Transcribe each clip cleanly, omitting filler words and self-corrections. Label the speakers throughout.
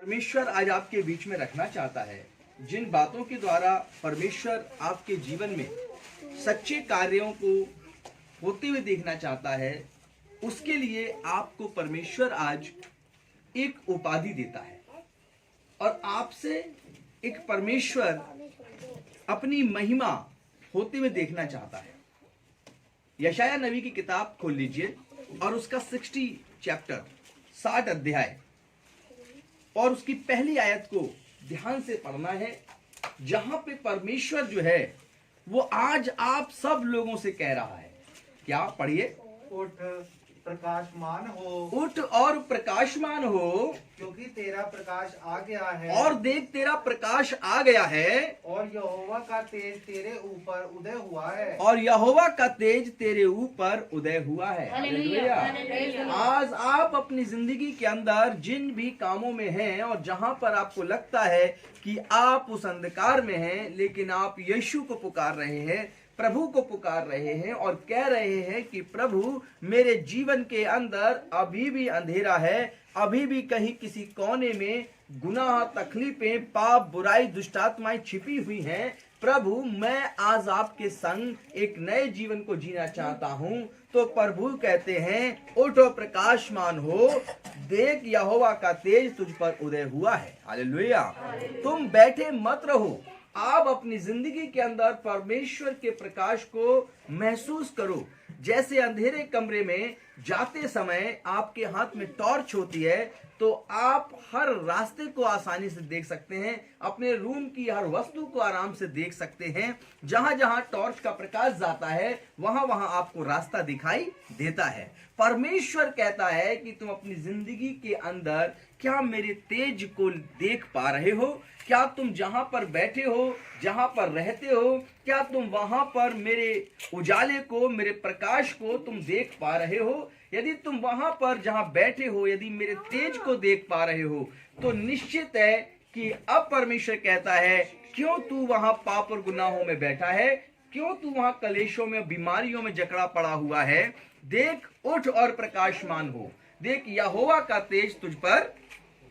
Speaker 1: परमेश्वर आज आपके बीच में रखना चाहता है, जिन बातों के द्वारा परमेश्वर आपके जीवन में सच्चे कार्यों को होते हुए देखना चाहता है, उसके लिए आपको परमेश्वर आज एक उपाधि देता है और आपसे एक परमेश्वर अपनी महिमा होते हुए देखना चाहता है। यशाया नबी की किताब खोल लीजिए और उसका 60 चैप्टर 60 अध्याय और उसकी पहली आयत को ध्यान से पढ़ना है, जहां पे परमेश्वर जो है वो आज आप सब लोगों से कह रहा है। क्या? पढ़िए।
Speaker 2: उठ प्रकाशमान हो,
Speaker 1: उठ और प्रकाशमान हो,
Speaker 2: क्योंकि तेरा प्रकाश आ गया है।
Speaker 1: और देख तेरा प्रकाश आ गया है,
Speaker 2: और यहोवा का तेज तेरे ऊपर उदय हुआ है।
Speaker 1: और यहोवा का तेज तेरे ऊपर उदय हुआ है। हालेलुया। आज आप अपनी जिंदगी के अंदर जिन भी कामों में हैं और जहां पर आपको लगता है कि आप उस अंधकार में हैं, लेकिन आप यीशु को पुकार रहे हैं, प्रभु को पुकार रहे हैं और कह रहे हैं कि प्रभु मेरे जीवन के अंदर अभी भी अंधेरा है, अभी भी कहीं किसी कोने में गुनाह, तकलीफें, पाप, बुराई, दुष्टात्माएं छिपी हुई हैं। प्रभु मैं आज आपके संग एक नए जीवन को जीना चाहता हूं। तो प्रभु कहते हैं उठो प्रकाशमान हो, देख यहोवा का तेज तुझ पर उदय हुआ है। हालेलुया। तुम बैठे मत रहो, आप अपनी जिंदगी के अंदर परमेश्वर के प्रकाश को महसूस करो। जैसे अंधेरे कमरे में जाते समय आपके हाथ में टॉर्च होती है तो आप हर रास्ते को आसानी से देख सकते हैं, अपने रूम की हर वस्तु को आराम से देख सकते हैं। जहां जहां टॉर्च का प्रकाश जाता है वहां वहां आपको रास्ता दिखाई देता है। परमेश्वर कहता है कि तुम अपनी जिंदगी के अंदर क्या मेरे तेज को देख पा रहे हो? क्या तुम जहां पर बैठे हो, जहां पर रहते हो, क्या तुम वहां पर मेरे उजाले को, मेरे प्रकाश को तुम देख पा रहे हो? यदि तुम वहां पर जहां बैठे हो यदि मेरे तेज को देख पा रहे हो तो निश्चित है कि अब परमेश्वर कहता है क्यों तू वहां पाप और गुनाहों में बैठा है, क्यों तू वहां कलेशों में, बीमारियों में जकड़ा पड़ा हुआ है? देख, उठ और प्रकाशमान हो, देख यहोवा का तेज तुझ पर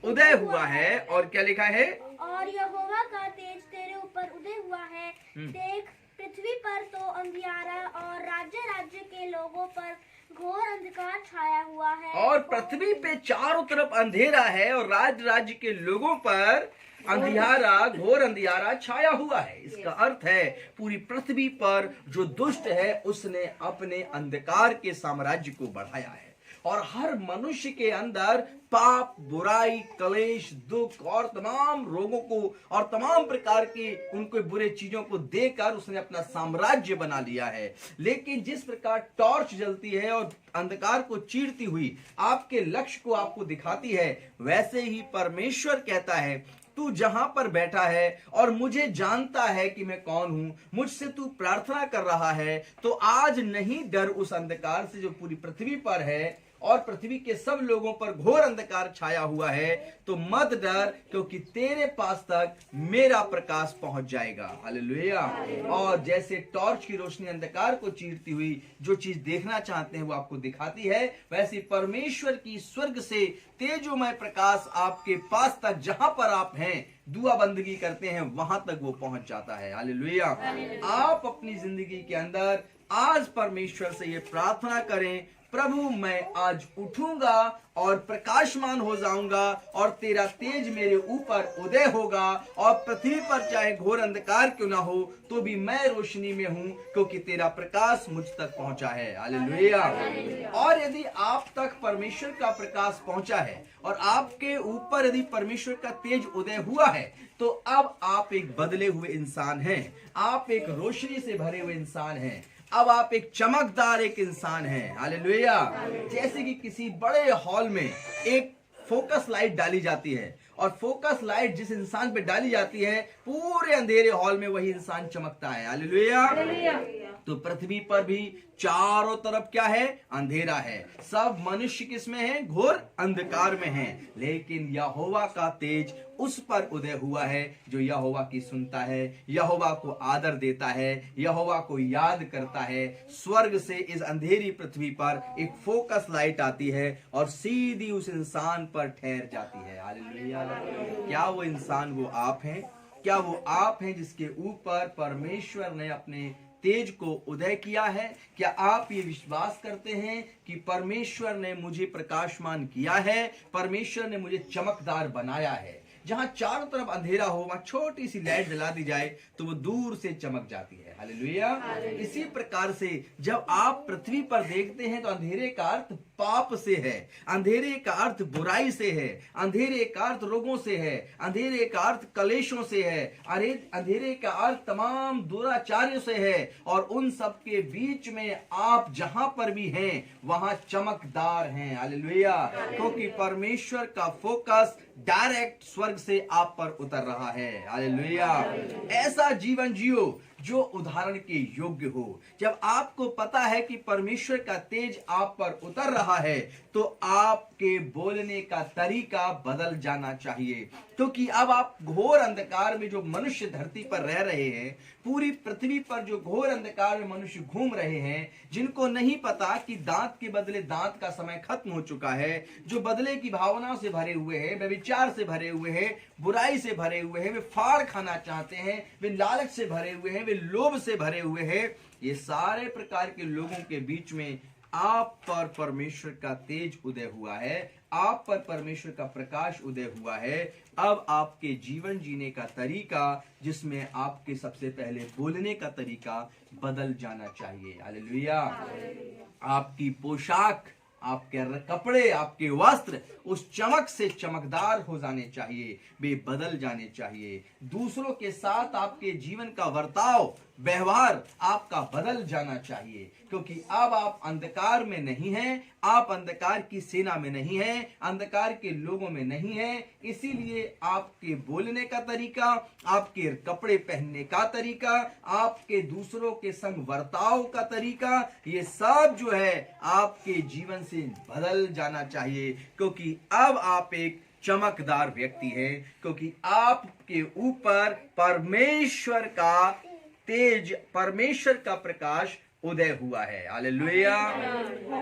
Speaker 1: उदय हुआ है। और क्या लिखा है?
Speaker 3: और यहोवा का तेज तेरे ऊपर उदय हुआ है। देख पृथ्वी पर तो अंधियारा और राज्य राज्य के लोगों पर घोर अंधकार छाया हुआ है।
Speaker 1: और पृथ्वी पे चारों तरफ अंधेरा है और राज्य राज्य के लोगों पर अंधियारा, घोर अंधियारा छाया हुआ है। इसका अर्थ है पूरी पृथ्वी पर जो दुष्ट है उसने अपने अंधकार के साम्राज्य को बढ़ाया है और हर मनुष्य के अंदर पाप, बुराई, कलेश, दुख और तमाम रोगों को और तमाम प्रकार की उनको बुरे चीजों को देकर उसने अपना साम्राज्य बना लिया है। लेकिन जिस प्रकार टॉर्च जलती है और अंधकार को चीरती हुई आपके लक्ष्य को आपको दिखाती है, वैसे ही परमेश्वर कहता है तू जहां पर बैठा है और मुझे जानता है कि मैं कौन हूं, मुझसे तू प्रार्थना कर रहा है, तो आज नहीं डर उस अंधकार से जो पूरी पृथ्वी पर है और पृथ्वी के सब लोगों पर घोर अंधकार छाया हुआ है। तो मत डर, क्योंकि तेरे पास तक मेरा प्रकाश पहुंच जाएगा। हालेलुया। और जैसे टॉर्च की रोशनी अंधकार को चीरती हुई जो चीज देखना चाहते हैं वो आपको दिखाती है, वैसे परमेश्वर की स्वर्ग से तेजोमय प्रकाश आपके पास तक, जहां पर आप हैं, दुआ बंदगी करते हैं, वहां तक वो पहुंच जाता है। हालेलुया। आप अपनी जिंदगी के अंदर आज परमेश्वर से ये प्रार्थना करें, प्रभु मैं आज उठूंगा और प्रकाशमान हो जाऊंगा और तेरा तेज मेरे ऊपर उदय होगा और पृथ्वी पर चाहे घोर अंधकार क्यों ना हो तो भी मैं रोशनी में हूं, क्योंकि तेरा प्रकाश मुझ तक पहुंचा है। हालेलुया। और यदि आप तक परमेश्वर का प्रकाश पहुंचा है और आपके ऊपर यदि परमेश्वर का तेज उदय हुआ है तो अब आप एक बदले हुए इंसान हैं, आप एक रोशनी से भरे हुए इंसान हैं, अब आप एक चमकदार एक इंसान हैं। हालेलुया। जैसे कि किसी बड़े हॉल में एक फोकस लाइट डाली जाती है और फोकस लाइट जिस इंसान पे डाली जाती है पूरे अंधेरे हॉल में वही इंसान चमकता है। हालेलुया। तो पृथ्वी पर भी चारों तरफ क्या है? अंधेरा है। सब मनुष्य किसमें है? घोर अंधकार में है। लेकिन यहोवा का तेज उस पर उदय हुआ है जो यहोवा की सुनता है, यहोवा को आदर देता है, यहोवा को याद करता है। स्वर्ग से इस अंधेरी पृथ्वी पर एक फोकस लाइट आती है और सीधी उस इंसान पर ठहर जाती है। हालेलुया। क्या वो इंसान वो आप हैं? क्या वो आप हैं जिसके ऊपर परमेश्वर ने अपने तेज को उदय किया है? क्या आप ये विश्वास करते हैं कि परमेश्वर ने मुझे प्रकाशमान किया है, परमेश्वर ने मुझे चमकदार बनाया है? जहां चारों तरफ अंधेरा हो वहां छोटी सी लाइट जला दी जाए तो वो दूर से चमक जाती है। हालेलुया। इसी प्रकार से जब आप पृथ्वी पर देखते हैं तो अंधेरे का अर्थ पाप से है, अंधेरे का अर्थ बुराई से है, अंधेरे का अर्थ रोगों से है, अंधेरे का अर्थ कलेशों से है, अरे अंधेरे का अर्थ तमाम दुराचार्यों से है। और उन सब के बीच में आप जहां पर भी हैं वहां चमकदार हैं। हालेलुया। क्योंकि परमेश्वर का फोकस डायरेक्ट स्वर्ग से आप पर उतर रहा है। हालेलुया। ऐसा जीवन जियो जो उदाहरण के योग्य हो। जब आपको पता है कि परमेश्वर का तेज आप पर उतर रहा है तो आपके बोलने का तरीका बदल जाना चाहिए। क्योंकि अब आप घोर अंधकार में जो मनुष्य धरती पर रह रहे हैं, पूरी पृथ्वी पर जो घोर अंधकार में मनुष्य घूम रहे हैं, जिनको नहीं पता कि दांत के बदले दांत का समय खत्म हो चुका है, जो बदले की भावनाओं से भरे हुए हैं, वे विचार से भरे हुए हैं, बुराई से भरे हुए हैं, वे फाड़ खाना चाहते हैं, वे लालच से भरे हुए हैं, वे लोभ से भरे हुए हैं, ये सारे प्रकार के लोगों के बीच में आप पर परमेश्वर का तेज उदय हुआ है, आप पर परमेश्वर का प्रकाश उदय हुआ है। अब आपके जीवन जीने का तरीका, जिसमें आपके सबसे पहले बोलने का तरीका बदल जाना चाहिए। हालेलुया। आपकी पोशाक, आपके कपड़े, आपके वस्त्र उस चमक से चमकदार हो जाने चाहिए, वे बदल जाने चाहिए। दूसरों के साथ आपके जीवन का वर्ताव, व्यवहार आपका बदल जाना चाहिए। क्योंकि अब आप अंधकार में नहीं हैं, आप अंधकार की सेना में नहीं हैं, अंधकार के लोगों में नहीं हैं। इसीलिए आपके बोलने का तरीका, आपके कपड़े पहनने का तरीका, आपके दूसरों के संग वर्ताव का तरीका, ये सब जो है आपके जीवन से बदल जाना चाहिए। क्योंकि अब आप एक चमकदार व्यक्ति हैं, क्योंकि आपके ऊपर परमेश्वर का तेज, परमेश्वर का प्रकाश उदय हुआ है। हालेलुया।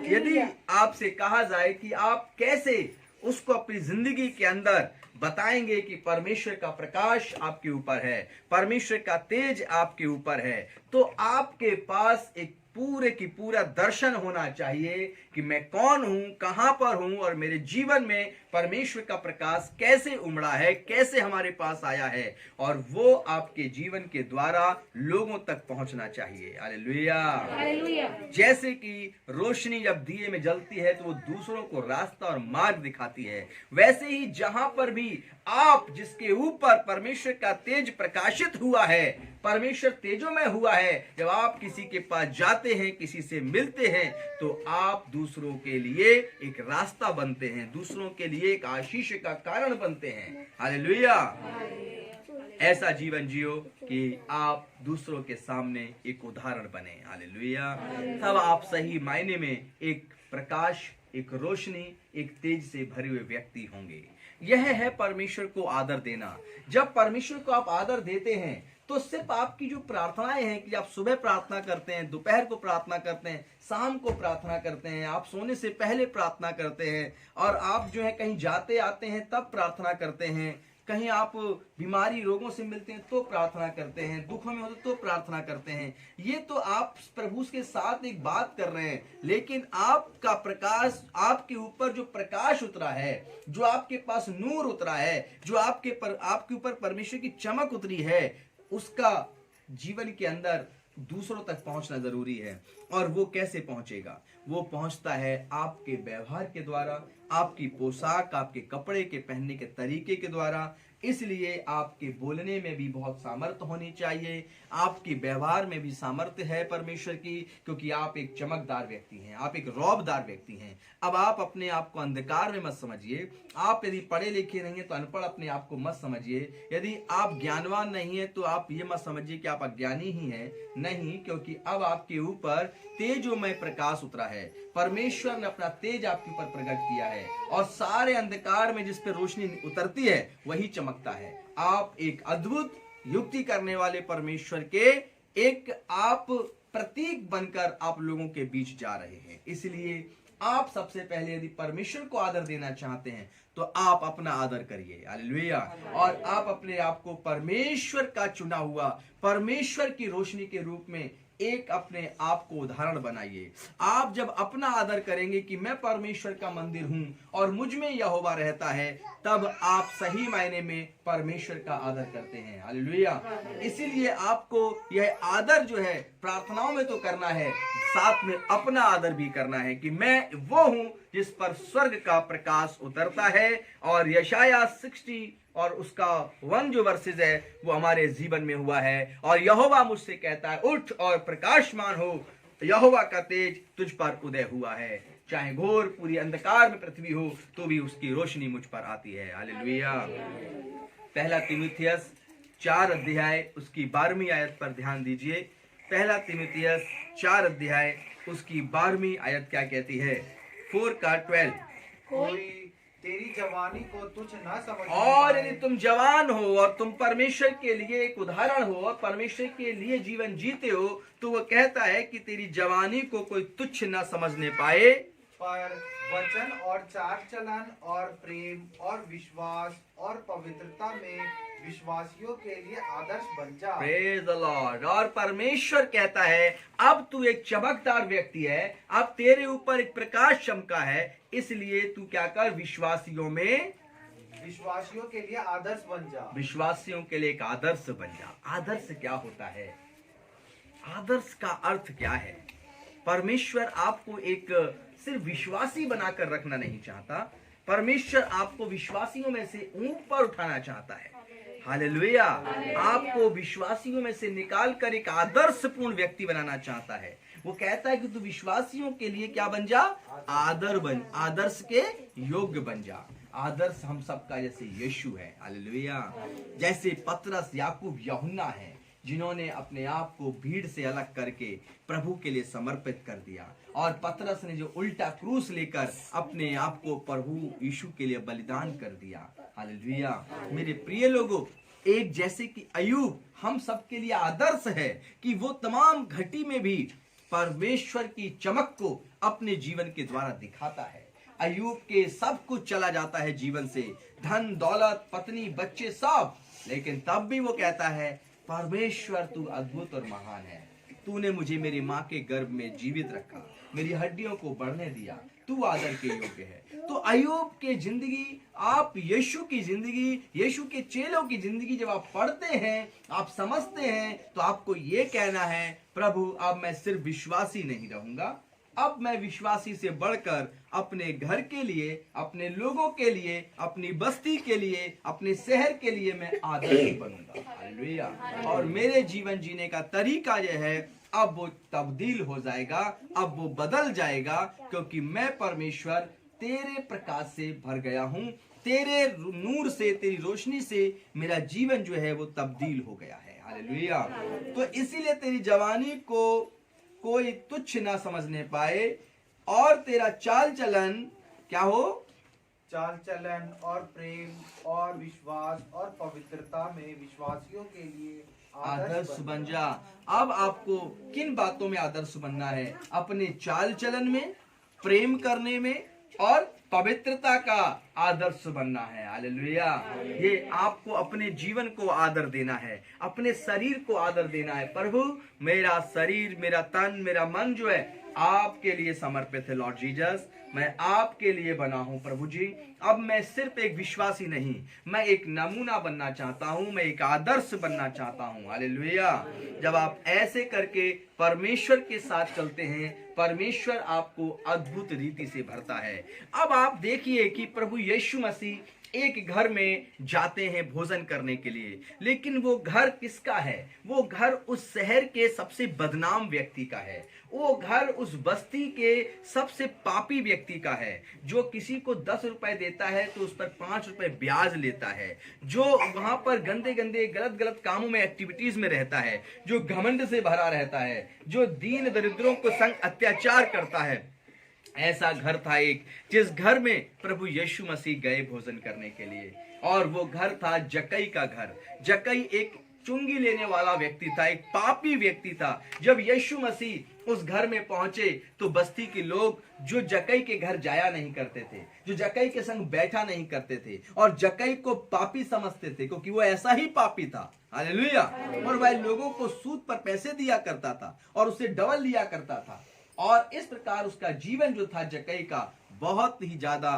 Speaker 1: यदि आपसे कहा जाए कि आप कैसे उसको अपनी जिंदगी के अंदर बताएंगे कि परमेश्वर का प्रकाश आपके ऊपर है, परमेश्वर का तेज आपके ऊपर है, तो आपके पास एक पूरे की पूरा दर्शन होना चाहिए कि मैं कौन हूं, कहां पर हूं और मेरे जीवन में परमेश्वर का प्रकाश कैसे उमड़ा है, कैसे हमारे पास आया है, और वो आपके जीवन के द्वारा लोगों तक पहुंचना चाहिए। हालेलुया। जैसे कि रोशनी जब दिए में जलती है तो वो दूसरों को रास्ता और मार्ग दिखाती है, वैसे ही जहां पर भी आप, जिसके ऊपर परमेश्वर का तेज प्रकाशित हुआ है, परमेश्वर तेजों में हुआ है, जब आप किसी के पास जाते हैं, किसी से मिलते हैं, तो आप दूसरों के लिए एक रास्ता बनते हैं, दूसरों के लिए एक आशीष का कारण बनते हैं। हालेलुया। ऐसा जीवन जियो कि आप दूसरों के सामने एक उदाहरण बने। हालेलुया। तब आप सही मायने में एक प्रकाश, एक रोशनी, एक तेज से भरे हुए व्यक्ति होंगे। यह है परमेश्वर को आदर देना। जब परमेश्वर को आप आदर देते हैं तो सिर्फ आपकी जो प्रार्थनाएं हैं कि आप सुबह प्रार्थना करते हैं, दोपहर को प्रार्थना करते हैं, शाम को प्रार्थना करते हैं, आप सोने से पहले प्रार्थना करते हैं, और आप जो है कहीं जाते आते हैं तब प्रार्थना करते हैं, कहीं आप बीमारी रोगों से मिलते हैं तो प्रार्थना करते हैं, दुखों में होते तो प्रार्थना करते हैं, ये तो आप प्रभु के साथ एक बात कर रहे हैं। लेकिन आपका प्रकाश, आपके ऊपर जो प्रकाश उतरा है, जो आपके पास नूर उतरा है, जो आपके ऊपर परमेश्वर की चमक उतरी है, उसका जीवन के अंदर दूसरों तक पहुंचना जरूरी है। और वो कैसे पहुंचेगा? वो पहुंचता है आपके व्यवहार के द्वारा, आपकी पोशाक, आपके कपड़े के पहनने के तरीके के द्वारा। इसलिए आपके बोलने में भी बहुत सामर्थ्य होनी चाहिए, आपके व्यवहार में भी सामर्थ्य है परमेश्वर की, क्योंकि आप एक चमकदार व्यक्ति हैं, आप एक रौबदार व्यक्ति हैं। अब आप अपने आप को अंधकार में मत समझिए। आप यदि पढ़े लिखे नहीं है तो अनपढ़ अपने आप को मत समझिए। यदि आप ज्ञानवान नहीं है तो आप ये मत समझिए कि आप अज्ञानी ही हैं। नहीं, क्योंकि अब आपके ऊपर तेजोमय प्रकाश उतरा है। परमेश्वर ने अपना तेज आपके ऊपर प्रकट किया है, और सारे अंधकार में जिस पे रोशनी उतरती है वही चमकता है। आप एक अद्भुत युक्ति करने वाले परमेश्वर के एक आप प्रतीक बनकर आप लोगों के बीच जा रहे हैं। इसलिए आप सबसे पहले यदि परमेश्वर को आदर देना चाहते हैं तो आप अपना आदर करिए, हालेलुया। और आप अपने आप को परमेश्वर का चुना हुआ, परमेश्वर की रोशनी के रूप में एक अपने आप को उदाहरण बनाइए। आप जब अपना आदर करेंगे कि मैं परमेश्वर का मंदिर हूं और मुझ में यहोवा रहता है, तब आप सही मायने में परमेश्वर का आदर करते हैं, हालेलुया। इसीलिए आपको यह आदर जो है प्रार्थनाओं में तो करना है, साथ में अपना आदर भी करना है कि मैं वो हूं जिस पर स्वर्ग का प्रकाश उतरता है। और यशाया 60 और उसका 1 जो वर्सेज है वो हमारे जीवन में हुआ है। और यहोवा मुझसे कहता है, उठ और प्रकाशमान हो, यहोवा का तेज तुझ पर उदय हुआ है। चाहे घोर पूरी अंधकार में पृथ्वी हो तो भी उसकी रोशनी मुझ पर आती है, हालेलुया। पहला तीमुथियुस 4 अध्याय उसकी 12वीं आयत पर ध्यान दीजिए। पहला तीमुथियुस 4 अध्याय उसकी 12वीं आयत क्या कहती है? 4 का 12।
Speaker 2: कोई तेरी जवानी को तुच्छ न समझ।
Speaker 1: और यदि तुम जवान हो और तुम परमेश्वर के लिए एक उदाहरण हो और परमेश्वर के लिए जीवन जीते हो, तो वो कहता है कि तेरी जवानी को कोई तुच्छ न समझने पाए,
Speaker 2: पर वचन और चाल चलन और प्रेम और विश्वास और पवित्रता में विश्वासियों के लिए आदर्श बन जा।
Speaker 1: Praise the Lord. और परमेश्वर कहता है, अब तू एक चमकदार व्यक्ति है, अब तेरे ऊपर एक प्रकाश चमका है, इसलिए तू क्या कर, विश्वासियों
Speaker 2: के लिए आदर्श बन जा।
Speaker 1: विश्वासियों के लिए एक आदर्श बन जा। आदर्श क्या होता है? आदर्श का अर्थ क्या है? परमेश्वर आपको एक सिर्फ विश्वासी बनाकर रखना नहीं चाहता, परमेश्वर आपको विश्वासियों में से ऊपर उठाना चाहता है, हालेलुया। आपको विश्वासियों में से निकाल कर एक आदर्शपूर्ण व्यक्ति बनाना चाहता है। वो कहता है कि तू विश्वासियों के लिए क्या बन जा? आदर्श के योग्य बन जा। आदर्श हम सबका जैसे यीशु है, हालेलुया। जैसे पतरस, याकूब, यूहन्ना है, जिन्होंने अपने आप को भीड़ से अलग करके प्रभु के लिए समर्पित कर दिया। और पतरस ने जो उल्टा क्रूस लेकर अपने आप को प्रभु यीशु के लिए बलिदान कर दिया, हालेलुया। मेरे प्रिय लोगों, एक जैसे कि अय्यूब हम सबके लिए आदर्श है कि वो तमाम घटी में भी परमेश्वर की चमक को अपने जीवन के द्वारा दिखाता है। अय्यूब के सब कुछ चला जाता है जीवन से, धन दौलत, पत्नी, बच्चे सब, लेकिन तब भी वो कहता है, परमेश्वर तू अद्भुत और महान है। तूने मुझे मेरी माँ के गर्भ में जीवित रखा, मेरी हड्डियों को बढ़ने दिया, तू आदर के योग्य है। तो अय्यूब के जिंदगी, आप यीशु की जिंदगी, यीशु के चेलों की जिंदगी जब आप पढ़ते हैं, आप समझते हैं, तो आपको ये कहना है, प्रभु अब मैं सिर्फ विश्वासी नहीं रहूंगा, अब मैं विश्वासी से बढ़कर अपने घर के लिए, अपने लोगों के लिए, अपनी बस्ती के लिए, अपने शहर के लिए मैं आदर्श बनूंगा, हालेलुया। और मेरे जीवन जीने का तरीका यह है, अब वो तब्दील हो जाएगा, अब वो बदल जाएगा, क्योंकि मैं परमेश्वर तेरे प्रकाश से भर गया हूं, तेरे नूर से, तेरी रोशनी से मेरा जीवन जो है वो तब्दील हो गया है, हालेलुया। तो इसीलिए तेरी जवानी को कोई तुच्छ ना समझने पाए, और तेरा चाल चलन क्या हो?
Speaker 2: चाल चलन और प्रेम और विश्वास और पवित्रता में विश्वासियों के लिए
Speaker 1: आदर्श बन जा। अब आपको किन बातों में आदर्श बनना है? अपने चाल चलन में, प्रेम करने में और पवित्रता का आदर्श बनना है, हालेलुया। ये आपको अपने जीवन को आदर देना है, अपने शरीर को आदर देना है। प्रभु, मेरा शरीर, मेरा तन, मेरा मन जो है आपके लिए समर्पित है, लॉर्ड जीसस। मैं आपके लिए बना हूं प्रभु जी। अब मैं सिर्फ एक विश्वासी नहीं, मैं एक नमूना बनना चाहता हूं, मैं एक आदर्श बनना चाहता हूं, हालेलुया। जब आप ऐसे करके परमेश्वर के साथ चलते हैं, परमेश्वर आपको अद्भुत रीति से भरता है। अब आप देखिए कि प्रभु यीशु मसीह एक घर में जाते हैं भोजन करने के लिए, लेकिन वो घर किसका है? वो घर उस शहर के सबसे बदनाम व्यक्ति का है, वो घर उस बस्ती के सबसे पापी व्यक्ति का है, जो किसी को 10 रुपए देता है तो उस पर 5 रुपए ब्याज लेता है, जो वहां पर गंदे गंदे गलत कामों में, एक्टिविटीज में रहता है, जो घमंड से भरा रहता है, जो दीन दरिद्रों को संग अत्याचार करता है। ऐसा घर था एक, जिस घर में प्रभु यीशु मसीह गए भोजन करने के लिए, और वो घर था जक्कई का घर। जक्कई एक चुंगी लेने वाला व्यक्ति था, एक पापी व्यक्ति था। जब यीशु मसीह उस घर में पहुंचे तो बस्ती के लोग जो जक्कई के घर जाया नहीं करते थे, जो जक्कई के संग बैठा नहीं करते थे और जक्कई को पापी समझते थे, क्योंकि वो ऐसा ही पापी था, हालेलुया। और वह लोगों को सूद पर पैसे दिया करता था और उसे डबल लिया करता था, और इस प्रकार उसका जीवन जो था जक्कई का बहुत ही ज्यादा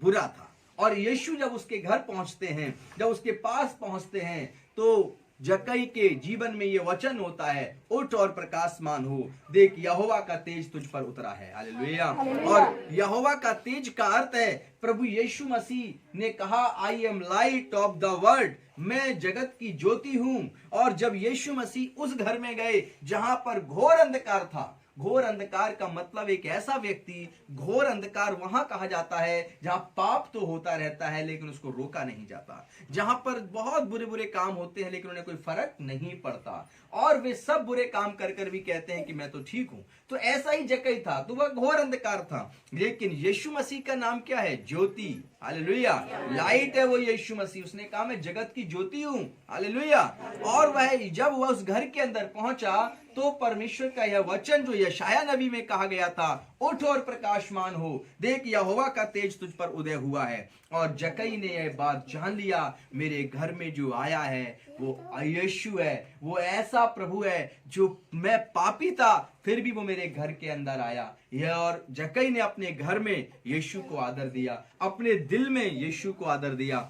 Speaker 1: बुरा था। और यीशु जब उसके घर पहुंचते हैं, जब उसके पास पहुंचते हैं, तो जक्कई के जीवन में ये वचन होता है, उठ और प्रकाशमान हो, देख यहोवा का तेज तुझ पर उतरा है, हालेलुया। और यहोवा का तेज का अर्थ है, प्रभु यीशु मसीह ने कहा, I am light of the world, मैं जगत की ज्योति हूं। और जब यीशु मसीह उस घर में गए जहां पर घोर अंधकार था, घोर अंधकार का मतलब एक ऐसा व्यक्ति, घोर अंधकार वहां कहा जाता है जहां पाप तो होता रहता है लेकिन उसको रोका नहीं जाता, जहां पर बहुत बुरे बुरे काम होते हैं लेकिन उन्हें कोई फर्क नहीं पड़ता, और वे सब बुरे काम कर कर भी कहते हैं कि मैं तो ठीक हूं। तो ऐसा ही जक्कई था, तो वह घोर अंधकार था, लेकिन यीशु मसीह का नाम क्या है? ज्योति, हालेलुया। लाइट है वो यीशु मसीह, उसने कहा मैं जगत की ज्योति हूं, हालेलुया। और वह जब वह उस घर के अंदर पहुंचा तो परमेश्वर का यह वचन जो यशाया नबी में कहा गया था, उठ और प्रकाशमान हो, देख यहोवा का तेज तुझ पर उदय हुआ है। और जक्कई ने यह बात जान लिया, मेरे घर में जो आया है वो यीशु है, वो ऐसा प्रभु है जो मैं पापी था फिर भी वो मेरे घर के अंदर आया। यह और जक्कई ने अपने घर में यीशु को आदर दिया, अपने दिल में यीशु को आदर दिया,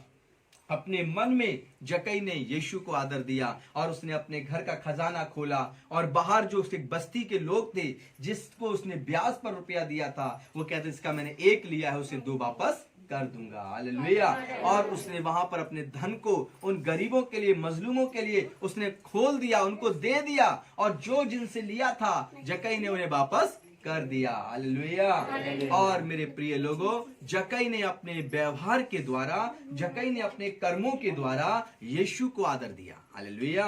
Speaker 1: अपने मन में जक्कई ने यीशु को आदर दिया, और उसने अपने घर का खजाना खोला और बाहर जो उसके बस्ती के लोग थे जिसको उसने ब्याज पर रुपया दिया था, वो कहते इसका मैंने एक लिया है उसे 2 वापस कर दूंगा, हालेलुया। और उसने वहां पर अपने धन को उन गरीबों के लिए, मजलूमों के लिए उसने खोल दिया, उनको दे दिया, और जो जिनसे लिया था जक्कई ने उन्हें वापस कर दिया, हालेलुया। और मेरे प्रिय लोगों, जक्कई ने अपने व्यवहार के द्वारा, जक्कई ने अपने कर्मों के द्वारा यीशु को आदर दिया, हालेलुया।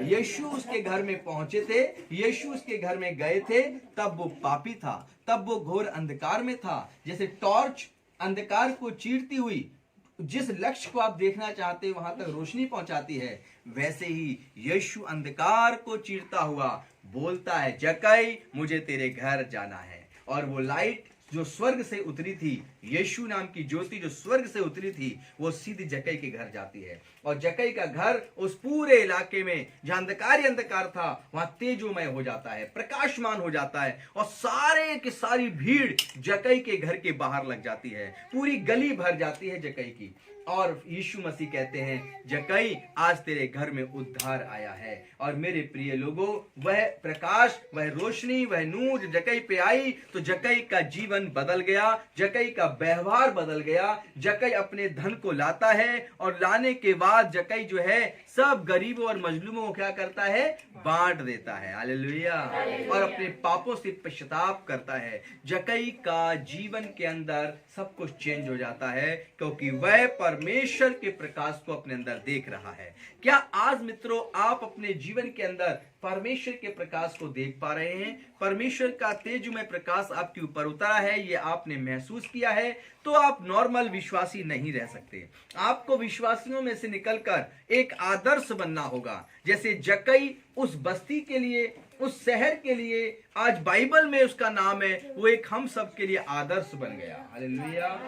Speaker 1: यीशु उसके घर में पहुंचे थे, यीशु उसके घर में गए थे, तब वो पापी था, तब वो घोर अंधकार में था। जैसे टॉर्च अंधकार को चीरती हुई जिस लक्ष्य को आप देखना चाहते हैं वहां तक रोशनी पहुंचाती है, वैसे ही यीशु अंधकार को चीरता हुआ बोलता है, जक्कई मुझे तेरे घर जाना है। और वो लाइट जो स्वर्ग से उतरी थी, यीशु नाम की ज्योति जो स्वर्ग से उतरी थी, वो सीधी जक्कई के घर जाती है, और जक्कई का घर उस पूरे इलाके में जहां अंधकार ही अंधकार था वहां तेजोमय हो जाता है, प्रकाशमान हो जाता है, और सारे की सारी भीड़ जक्कई के घर के बाहर लग जाती है, पूरी गली भर जाती है जक्कई की। और यीशु मसीह कहते हैं, जक्कई आज तेरे घर में उद्धार आया है। और मेरे प्रिय लोगों, वह प्रकाश, वह रोशनी, वह नूर जक्कई पे आई तो जक्कई का जीवन बदल गया, जक्कई का व्यवहार बदल गया। जक्कई अपने धन को लाता है, और लाने के बाद जक्कई जो है सब गरीबों और मजलूमों को क्या करता है? बांट देता है, हालेलुया। और अपने पापों से पश्चाताप करता है। जक्कई का जीवन के अंदर सब कुछ चेंज हो जाता है, क्योंकि वह परमेश्वर के प्रकाश को अपने अंदर देख रहा है। क्या आज मित्रों आप अपने जीवन के अंदर परमेश्वर के प्रकाश को देख पा रहे हैं? परमेश्वर का तेजमय प्रकाश आपके ऊपर उतरा है, ये आपने महसूस किया है, तो आप नॉर्मल विश्वासी नहीं रह सकते। आपको विश्वासियों में से निकलकर एक आदर्श बनना होगा। जैसे जक्कई उस बस्ती के लिए, उस शहर के लिए, आज बाइबल में उसका नाम है, वो एक हम सब के लिए आदर्श बन गया, हालेलुया।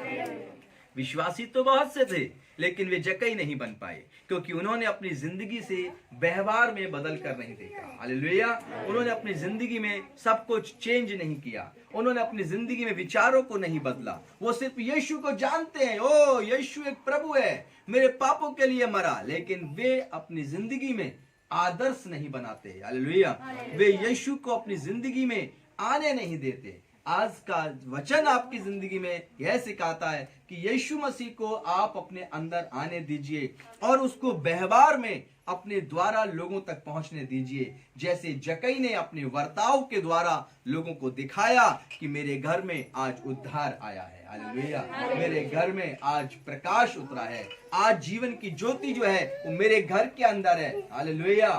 Speaker 1: विश्वासी तो बहुत से थे, लेकिन वे जक्कई नहीं बन पाए, क्योंकि उन्होंने अपनी जिंदगी से व्यवहार में बदल कर नहीं देखा, हालेलुया। उन्होंने अपनी जिंदगी में सब कुछ चेंज नहीं किया, उन्होंने अपनी जिंदगी में विचारों को नहीं बदला। वो सिर्फ यीशु को जानते हैं, ओ यीशु एक प्रभु है, मेरे पापों के लिए मरा, लेकिन वे अपनी जिंदगी में आदर्श नहीं बनाते, हालेलुया। वे यीशु को अपनी जिंदगी में आने नहीं देते। आज का वचन आपकी जिंदगी में यह सिखाता है कि यीशु मसीह को आप अपने अंदर आने दीजिए और उसको व्यवहार में अपने द्वारा लोगों तक पहुंचने दीजिए। जैसे जक्कई ने अपने वर्ताव के द्वारा लोगों को दिखाया कि मेरे घर में आज उद्धार आया है, हालेलुया। मेरे घर में आज प्रकाश उतरा है, आज जीवन की ज्योति जो है वो मेरे घर के अंदर है, हालेलुया।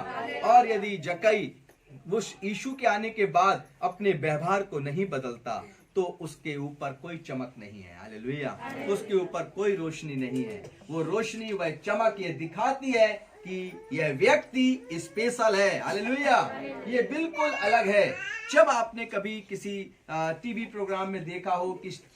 Speaker 1: और यदि जक्कई उस यीशु के आने के बाद अपने व्यवहार को नहीं बदलता तो उसके ऊपर कोई चमक नहीं है, हालेलुया। उसके ऊपर कोई रोशनी नहीं है। वो रोशनी, वह चमक ये दिखाती है कि यह व्यक्ति स्पेशल है। हालेलुया, ये बिल्कुल अलग है। जब आपने कभी किसी टीवी प्रोग्राम में देखा हो,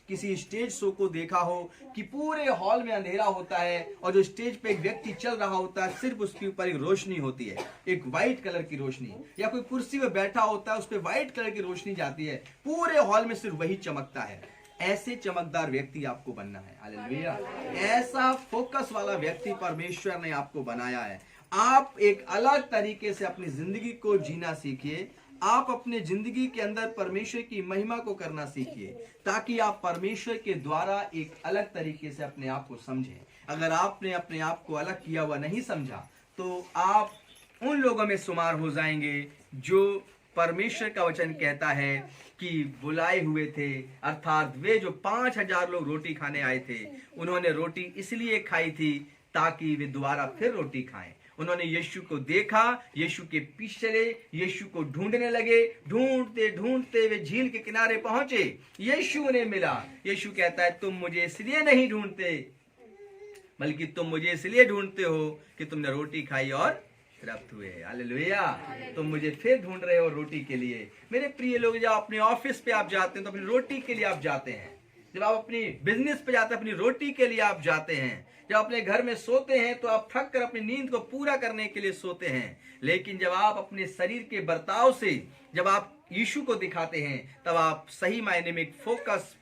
Speaker 1: किसी स्टेज शो को देखा हो कि पूरे हॉल में अंधेरा होता है और जो स्टेज पे एक व्यक्ति चल रहा होता है, सिर्फ उसके ऊपर एक रोशनी होती है, एक व्हाइट कलर की रोशनी, या कोई कुर्सी पे बैठा होता है उस पे व्हाइट कलर की रोशनी जाती है, पूरे हॉल में सिर्फ वही चमकता है। ऐसे चमकदार व्यक्ति आपको बनना है। हालेलुया, ऐसा फोकस वाला व्यक्ति परमेश्वर ने आपको बनाया है। आप एक अलग तरीके से अपनी जिंदगी को जीना सीखिए। आप अपने जिंदगी के अंदर परमेश्वर की महिमा को करना सीखिए, ताकि आप परमेश्वर के द्वारा एक अलग तरीके से अपने आप को समझें। अगर आपने अपने आप को अलग किया हुआ नहीं समझा, तो आप उन लोगों में शुमार हो जाएंगे जो परमेश्वर का वचन कहता है कि बुलाए हुए थे, अर्थात वे जो 5000 लोग रोटी खाने आए थे, उन्होंने रोटी इसलिए खाई थी ताकि वे दोबारा फिर रोटी खाएं। उन्होंने यीशु को देखा, यीशु के पीछे चले, यीशु को ढूंढने लगे। ढूंढते ढूंढते वे झील के किनारे पहुंचे, यीशु उन्हें मिला। यीशु कहता है, तुम मुझे इसलिए नहीं ढूंढते, बल्कि तुम मुझे इसलिए ढूंढते हो कि तुमने रोटी खाई और तृप्त हुए। हालेलुया, तुम मुझे फिर ढूंढ रहे हो रोटी के लिए। मेरे प्रिय लोग, जब अपने ऑफिस पे आप जाते हैं तो अपनी रोटी के लिए आप जाते हैं। जब आप अपनी बिजनेस पे जाते हैं, अपनी रोटी के लिए आप जाते हैं। जब अपने घर में सोते हैं तो आप थक कर अपनी नींद को पूरा करने के लिए सोते हैं। लेकिन जब आप अपने शरीर के बर्ताव से जब आप यीशु को दिखाते हैं, तब आप सही मायने में एक फोकस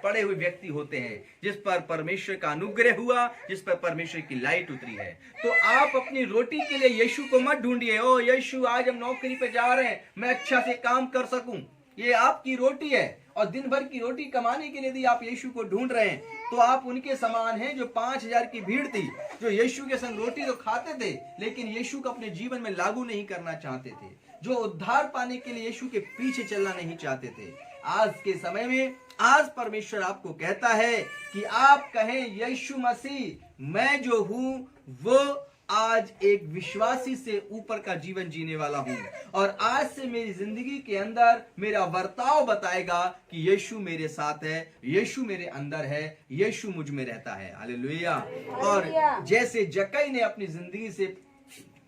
Speaker 1: पड़े हुए व्यक्ति होते हैं, जिस पर परमेश्वर का अनुग्रह हुआ, जिस पर परमेश्वर की लाइट उतरी है। तो आप अपनी रोटी के लिए यीशु को मत ढूंढिए। ओ यीशु, आज हम नौकरी पे जा रहे हैं, मैं अच्छा से काम कर सकूं। ये आपकी रोटी है, और दिन भर की रोटी कमाने के लिए यदि आप यीशु को ढूंढ रहे हैं, तो आप उनके समान हैं जो 5000 की भीड़ थी, जो यीशु के संग रोटी तो खाते थे, लेकिन यीशु को अपने जीवन में लागू नहीं करना चाहते थे, जो उद्धार पाने के लिए यीशु के पीछे चलना नहीं चाहते थे। आज के समय में आज परमेश्वर आपको कहता है कि आप कहें, यीशु मसीह, मैं जो हूं वो आज एक विश्वासी से ऊपर का जीवन जीने वाला हूं, और आज से मेरी जिंदगी के अंदर मेरा बर्ताव बताएगा कि यीशु मेरे साथ है, यीशु मेरे अंदर है, यीशु मुझ में रहता है। हालेलुया। और जैसे जक्कई ने अपनी जिंदगी से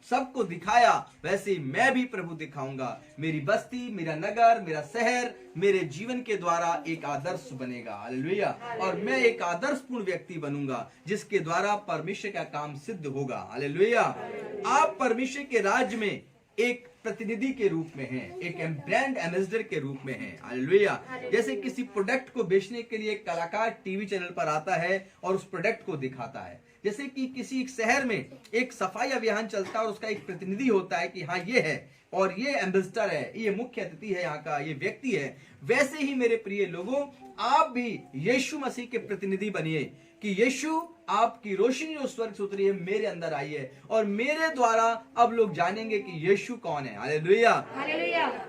Speaker 1: सबको दिखाया, वैसे ही मैं भी प्रभु दिखाऊंगा। मेरी बस्ती, मेरा नगर, मेरा शहर मेरे जीवन के द्वारा एक आदर्श बनेगा। हालेलुया। और मैं एक आदर्शपूर्ण व्यक्ति बनूंगा, जिसके द्वारा परमेश्वर का काम सिद्ध होगा। हालेलुया। आप परमेश्वर के राज्य में एक प्रतिनिधि के रूप में हैं, एक ब्रांड एम्बेसडर के रूप में हैं। हालेलुया। जैसे किसी प्रोडक्ट को बेचने के लिए एक कलाकार टीवी चैनल पर आता है और उस प्रोडक्ट को दिखाता है। जैसे कि किसी एक शहर में एक सफाई अभियान चलता है और उसका एक प्रतिनिधि होता है कि हाँ ये है, और ये एम्बेसडर है, ये मुख्य अतिथि है, यहाँ का ये व्यक्ति है। वैसे ही मेरे प्रिय लोगों, आप भी यीशु मसीह के प्रतिनिधि बनिए कि यीशु आपकी रोशनी जो स्वर्ग से उतरी है मेरे अंदर आई है, और मेरे द्वारा अब लोग जानेंगे कि यीशु कौन है। हालेलुया।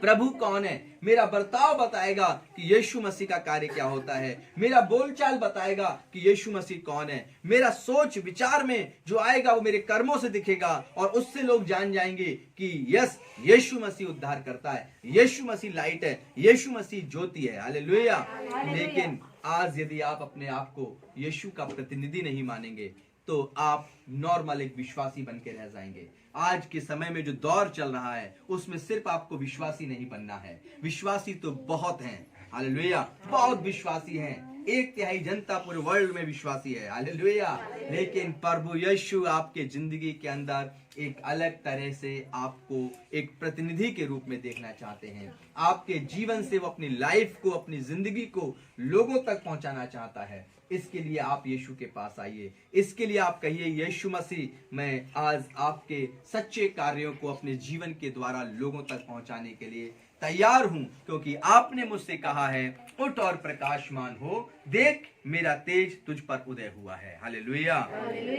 Speaker 1: प्रभु कौन है। मेरा बर्ताव बताएगा कि यीशु मसीह का कार्य क्या होता है। मेरा बोलचाल बताएगा कि यीशु मसीह कौन है। मेरा सोच विचार में जो आएगा वो मेरे कर्मों से दिखेगा, और उससे लोग जान जाएंगे कि यस, यीशु मसीह उद्धार करता है, यीशु मसीह लाइट है, यीशु मसीह ज्योति है। हालेलुया। लेकिन आज यदि आप अपने आप को यीशु का प्रतिनिधि नहीं मानेंगे, तो आप नॉर्मल एक विश्वासी बन के रह जाएंगे। आज के समय में जो दौर चल रहा है, उसमें सिर्फ आपको विश्वासी नहीं बनना है। विश्वासी तो बहुत हैं। हालेलुया। बहुत विश्वासी हैं। 1/3 जनता पूरे वर्ल्ड में विश्वासी है। हालेलुया। लेकिन प्रभु यीशु आपके जिंदगी के अंदर एक अलग तरह से आपको एक प्रतिनिधि के रूप में देखना चाहते हैं। आपके जीवन से वो अपनी लाइफ को, अपनी जिंदगी को लोगों तक पहुंचाना चाहता है। इसके लिए आप यीशु के पास आइए। इसके लिए आप कहिए, यीशु मसीह, मैं आज आपके सच्चे कार्यों को अपने जीवन के द्वारा लोगों तक पहुंचाने के लिए तैयार हूं, क्योंकि आपने मुझसे कहा है, उठ और प्रकाशमान हो, देख मेरा तेज तुझ पर उदय हुआ है। हालेलुया।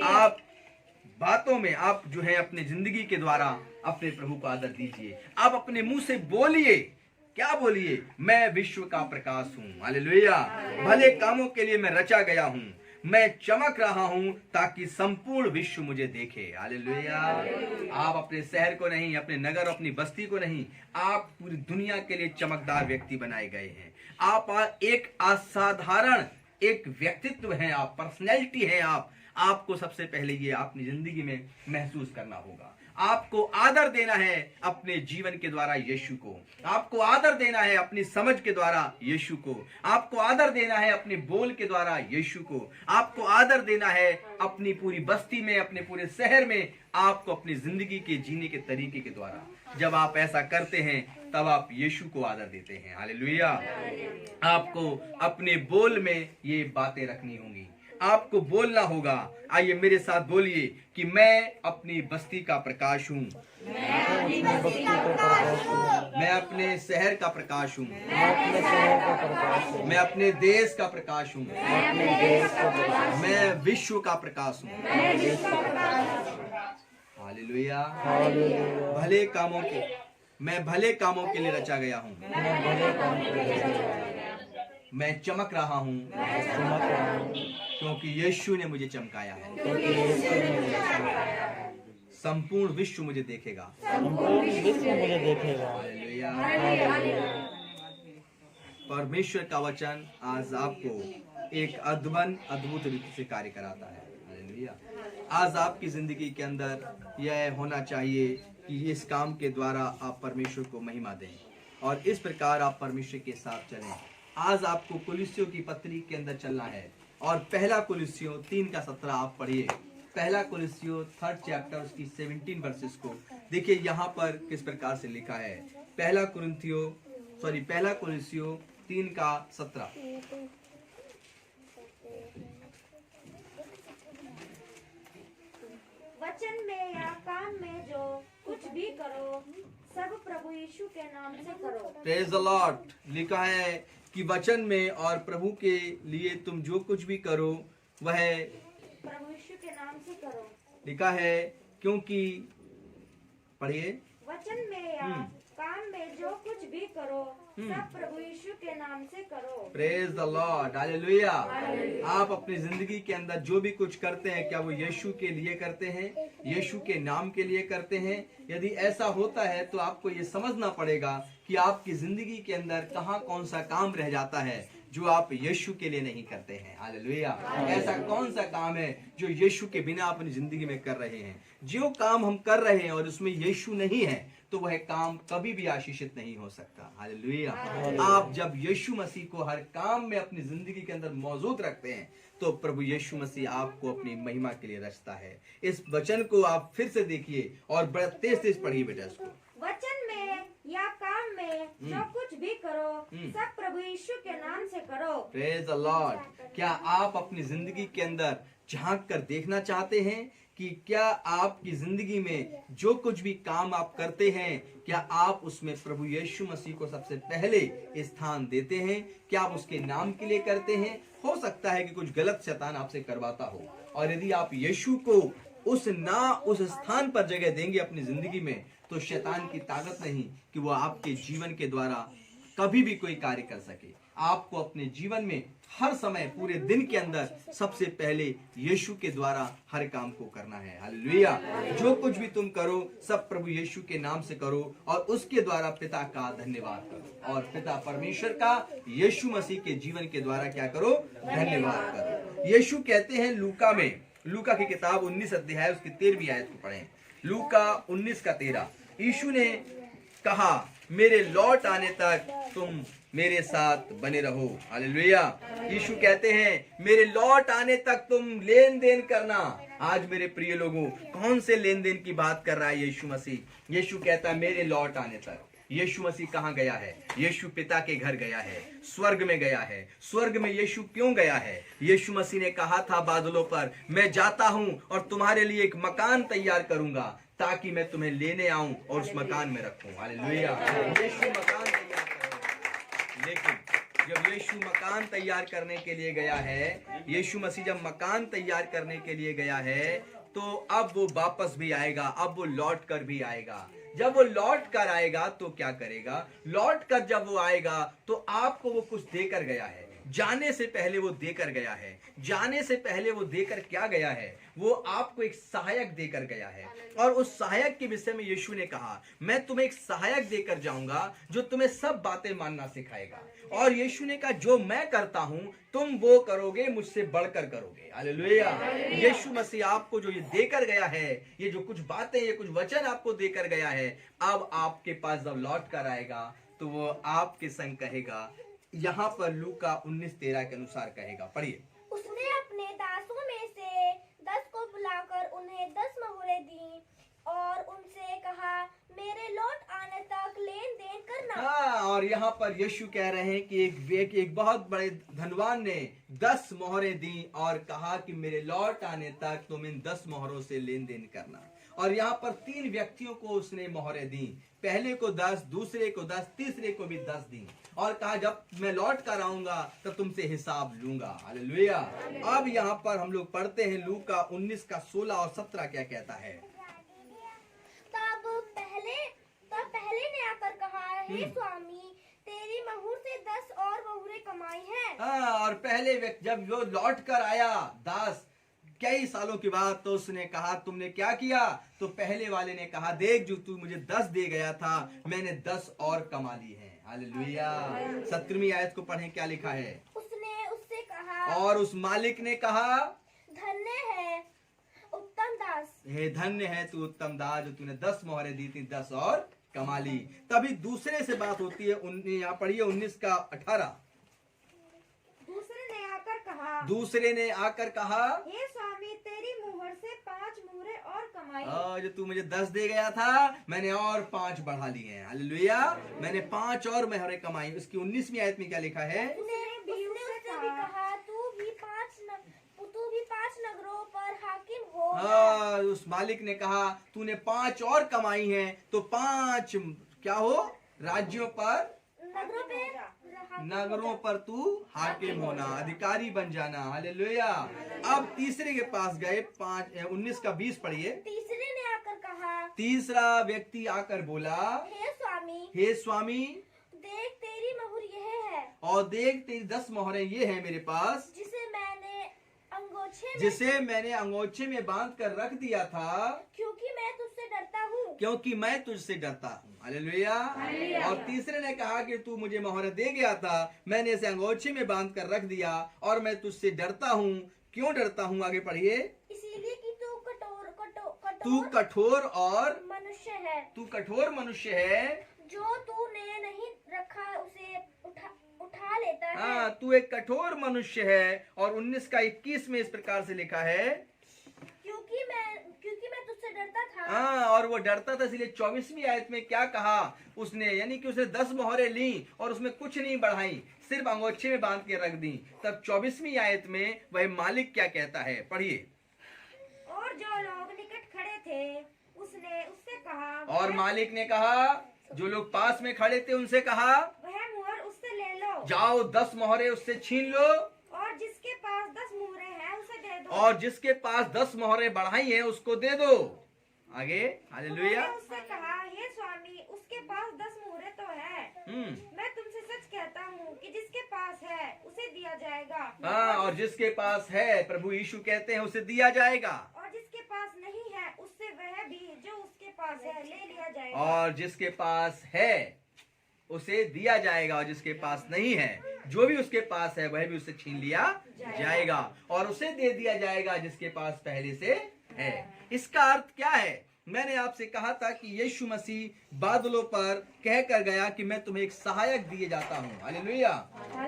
Speaker 1: आप बातों में आप जो है अपने जिंदगी के द्वारा अपने प्रभु को आदर दीजिए। आप अपने मुंह से बोलिए। क्या बोलिए? मैं विश्व का प्रकाश हूँ। हालेलुया। भले कामों के लिए मैं रचा गया हूँ, मैं चमक रहा हूँ ताकि संपूर्ण विश्व मुझे देखे। हालेलुया। आप अपने शहर को नहीं, अपने नगर, अपनी बस्ती को नहीं, आप पूरी दुनिया के लिए चमकदार व्यक्ति बनाए गए हैं। आप एक असाधारण एक व्यक्तित्व हैं, आप पर्सनैलिटी हैं। आपको सबसे पहले ये अपनी जिंदगी में महसूस करना होगा। आपको आदर देना है अपने जीवन के द्वारा यीशु को, आपको आदर देना है अपनी समझ के द्वारा यीशु को, आपको आदर देना है अपने बोल के द्वारा यीशु को, आपको आदर देना है अपनी पूरी बस्ती में, अपने पूरे शहर में, आपको अपनी जिंदगी के जीने के तरीके के द्वारा। जब आप ऐसा करते हैं तब आप यीशु को आदर देते हैं। हालेलुया। आपको अपने बोल में ये बातें रखनी होंगी, आपको बोलना होगा। आइए मेरे साथ बोलिए कि मैं अपनी बस्ती का प्रकाश हूँ, मैं अपने शहर का प्रकाश हूँ, मैं अपने देश का प्रकाश हूँ, मैं विश्व का प्रकाश हूँ। हालेलुया। भले कामों के, मैं भले कामों के लिए रचा गया हूँ, मैं चमक रहा हूँ क्योंकि यीशु ने मुझे चमकाया है। संपूर्ण विश्व मुझे देखेगा। हालेलुया। परमेश्वर का वचन आज आपको एक अद्भुत रीति से कार्य कराता है। हालेलुया। आज आपकी जिंदगी के अंदर यह होना चाहिए कि इस काम के द्वारा आप परमेश्वर को महिमा दें और इस प्रकार आप परमेश्वर के साथ चलें। आज आपको कुलिस्सियों की पत्री के अंदर चलना है और पहला कुलिस्सियों 3:17 आप पढ़िए। पहला कुलिस्सियों 3rd चैप्टर उसकी 17 वर्सेस को देखिए यहाँ पर किस प्रकार से लिखा है। पहला कुलिस्सियों 3:17।
Speaker 3: वचन में या काम में जो कुछ भी करो सब प्रभु यीशु के नाम से करो।
Speaker 1: Praise the Lord. लिखा है कि वचन में और प्रभु के लिए तुम जो कुछ भी करो वह
Speaker 3: प्रभु यीशु के नाम से करो।
Speaker 1: लिखा है क्योंकि, पढ़िए,
Speaker 3: वचन में या काम में जो कुछ भी करो सब प्रभु यीशु के नाम से करो।
Speaker 1: Praise the Lord. हालेलुया। आप अपनी जिंदगी के अंदर जो भी कुछ करते हैं क्या वो यीशु के लिए करते हैं, यीशु के नाम के लिए करते हैं? यदि ऐसा होता है तो आपको ये समझना पड़ेगा कि आपकी जिंदगी के अंदर कहाँ कौन सा काम रह जाता है जो आप यीशु के लिए नहीं करते हैं। हालेलुया। ऐसा कौन सा काम है जो यीशु के बिना अपनी जिंदगी में कर रहे हैं? जो काम हम कर रहे हैं और उसमें यीशु नहीं है तो वह काम कभी भी आशीषित नहीं हो सकता। हालेलुया। आप जब यीशु मसीह को हर काम में अपनी जिंदगी के अंदर मौजूद रखते हैं तो प्रभु यीशु मसीह आपको अपनी महिमा के लिए रचता है। इस वचन को आप फिर से देखिए और बड़ा तेज पढ़िए बेटा इसको।
Speaker 3: वचन में या काम में जो कुछ भी करो सब प्रभु यीशु के नाम से करो।
Speaker 1: Praise the Lord. क्या आप अपनी जिंदगी के अंदर झांक कर देखना चाहते हैं कि क्या आपकी जिंदगी में जो कुछ भी काम आप करते हैं क्या आप उसमें प्रभु यीशु मसीह को सबसे पहले स्थान देते हैं? क्या आप उसके नाम के लिए करते हैं? हो सकता है कि कुछ गलत शैतान आपसे करवाता हो और यदि आप यीशु को उस स्थान पर जगह देंगे अपनी जिंदगी में तो शैतान की ताकत नहीं कि वो आपके जीवन के द्वारा कभी भी कोई कार्य कर सके। आपको अपने जीवन में हर समय पूरे दिन के अंदर सबसे पहले यीशु के द्वारा हर काम को करना है। हालेलुया। जो कुछ भी तुम करो सब प्रभु यीशु के नाम से करो और उसके द्वारा पिता का धन्यवाद करो और पिता परमेश्वर का यीशु मसीह के जीवन के द्वारा क्या करो? धन्यवाद करो। यीशु कहते हैं लूका की किताब 19 अध्याय उसकी 13वीं आयत को पढ़ें। लूका 19:13। यीशु ने कहा मेरे लौट आने तक तुम मेरे साथ बने रहो। हालेलुया। यीशु कहते हैं मेरे लौट आने तक तुम लेन देन करना। आज मेरे प्रिय लोगों कौन से लेन देन की बात कर रहा है यीशु मसीह? यीशु कहता है मेरे लौट आने तक। यीशु मसीह कहाँ गया है? यीशु पिता के घर गया है, स्वर्ग में गया है। स्वर्ग में यीशु क्यों गया है? यीशु मसीह ने कहा था बादलों पर मैं जाता हूँ और तुम्हारे लिए एक मकान तैयार करूंगा ताकि मैं तुम्हें लेने आऊं और उस मकान में रखूं। हालेलुया। यीशु मकान तैयार करेगा। लेकिन जब यीशु मकान तैयार करने के लिए गया है, यीशु मसीह जब मकान तैयार करने के लिए गया है तो अब वो वापस भी आएगा, अब वो लौट कर भी आएगा। जब वो लौट कर आएगा तो क्या करेगा? लौट कर जब वो आएगा तो आपको वो कुछ देकर गया है। जाने से पहले वो देकर गया है। जाने से पहले वो देकर क्या गया है? वो आपको एक सहायक देकर गया है। और उस सहायक के विषय में यीशु ने कहा, मैं तुम्हें एक सहायक देकर जाऊंगा जो तुम्हें सब बातें मानना सिखाएगा। और यीशु ने कहा, जो मैं करता हूं तुम वो करोगे, मुझसे बढ़कर करोगे। हालेलुया। यीशु मसीह आपको जो ये देकर गया है, ये जो कुछ बातें, ये कुछ वचन आपको देकर गया है, अब आपके पास जब लौट कर आएगा तो वो आपके संग कहेगा। यहाँ पर लूका 19:13 के अनुसार कहेगा, पढ़िए।
Speaker 3: उसने अपने दासों में से 10 को बुलाकर उन्हें 10 मोहरें दी और उनसे कहा, मेरे लौट आने तक लेन देन करना।
Speaker 1: हाँ, और यहाँ पर यीशु कह रहे हैं कि एक बहुत बड़े धनवान ने 10 मोहरें दी और कहा कि मेरे लौट आने तक तुम इन 10 मोहरों से लेन देन करना। और यहाँ पर 3 व्यक्तियों को उसने मोहरें दी, पहले को 10, दूसरे को 10, तीसरे को भी 10 दी, और कहा जब मैं लौट कर आऊंगा तब तुमसे हिसाब लूंगा। हालेलुया। अब यहाँ पर हम लोग पढ़ते हैं लूका 19 का 16 और 17 क्या कहता है।
Speaker 3: तब पहले ने आकर कहा, हे स्वामी, तेरी महुर से 10 और महुरें कमाई हैं।
Speaker 1: हाँ, और पहले व्यक्ति जब वो लौट कर आया दास कई सालों के बाद, तो उसने कहा, तुमने क्या किया? तो पहले वाले ने कहा, देख जो तू मुझे 10 दे गया था, मैंने 10 और कमा ली है। हालेलुया। 17वीं आयत को पढ़ें, क्या लिखा है।
Speaker 3: उसने उससे कहा,
Speaker 1: और उस मालिक ने कहा,
Speaker 3: धन्य है उत्तम दास,
Speaker 1: हे धन्य है तू उत्तम दास, जो तूने 10 मोहरें दी थी, 10 और कमा ली। तभी दूसरे से बात होती है। यहाँ पढ़िए 19 का 18। दूसरे ने आकर कहा,
Speaker 4: हे स्वामी, तेरी मुहर से 5 मुहरें और कमाई।
Speaker 1: जो तू मुझे 10 दे गया था, मैंने और 5 बढ़ा लिए हैं। हालेलुया। मैंने 5 और मोहरें कमाई। उसकी 19वीं आयत में क्या लिखा है।
Speaker 3: उसने उससे भी कहा, तू भी 5 नगरों पर हाकिम हो।
Speaker 1: उस मालिक ने कहा, तूने 5 और कमाई हैं, तो 5 क्या हो, राज्यों पर, नगरों पर तू हाकिम होना, अधिकारी बन जाना। हालेलुया। अब तीसरे के पास गए, 19 का 20 पढ़िए।
Speaker 3: तीसरे ने आकर कहा,
Speaker 1: तीसरा व्यक्ति आकर बोला, हे स्वामी,
Speaker 3: देख तेरी मुहर यह है,
Speaker 1: और देख तेरी 10 मोहरें ये हैं मेरे पास, जिसे मैंने अंगोछे में बांध कर रख दिया था,
Speaker 3: क्योंकि मैं तुझसे डरता हूँ।
Speaker 1: हालेलुया। और तीसरे ने कहा कि तू मुझे मोहरें दे गया था, मैंने इसे अंगोछे में बांध कर रख दिया और मैं तुझसे डरता हूँ। क्यों डरता हूँ? आगे पढ़िए।
Speaker 3: इसीलिए कि तू
Speaker 1: कठोर और
Speaker 3: मनुष्य है, जो तूने नहीं रखा उसे उठा लेता है।
Speaker 1: हाँ, तू एक कठोर मनुष्य है। और 19 का 21 में इस प्रकार से लिखा है,
Speaker 3: क्योंकि मैं तुझसे डरता था।
Speaker 1: हाँ, और वो डरता था, इसलिए 24वीं आयत में क्या कहा उसने, यानी कि उसने 10 मोहरें ली और उसमें कुछ नहीं बढ़ाई, सिर्फ अंगोछे में बांध के रख दी। तब 24वीं आयत में वह मालिक क्या कहता है, पढ़िए।
Speaker 4: और जो लोग निकट खड़े थे उसने उससे कहा,
Speaker 1: और मालिक ने कहा, जो लोग पास में खड़े थे उनसे कहा,
Speaker 4: वह मुहर उससे ले लो,
Speaker 1: जाओ 10 मोहरें उससे छीन लो,
Speaker 4: और जिसके पास 10 मुहरें हैं उसे दे दो,
Speaker 1: और जिसके पास 10 मोहरें बढ़ाई हैं उसको दे दो। आगे। हालेलुया।
Speaker 4: उन्होंने उससे कहा, हे स्वामी, उसके पास 10 मुहरें तो है। मैं तुमसे सच कहता हूँ कि जिसके पास है उसे दिया जाएगा।
Speaker 1: हाँ, और जिसके पास है, प्रभु यीशु कहते हैं, उसे दिया जाएगा।
Speaker 4: और जिसके पास नहीं है उससे वह भी जो उसके पास है ले लिया जाएगा।
Speaker 1: और जिसके पास है उसे दिया जाएगा, और जिसके पास नहीं है, जो भी उसके पास है वह भी उसे छीन लिया जाएगा, और उसे दे दिया जाएगा जिसके पास पहले से है। इसका अर्थ क्या है? मैंने आपसे कहा था कि यीशु मसीह बादलों पर कह कर गया कि मैं तुम्हें एक सहायक दिए जाता हूँ। हालेलुया।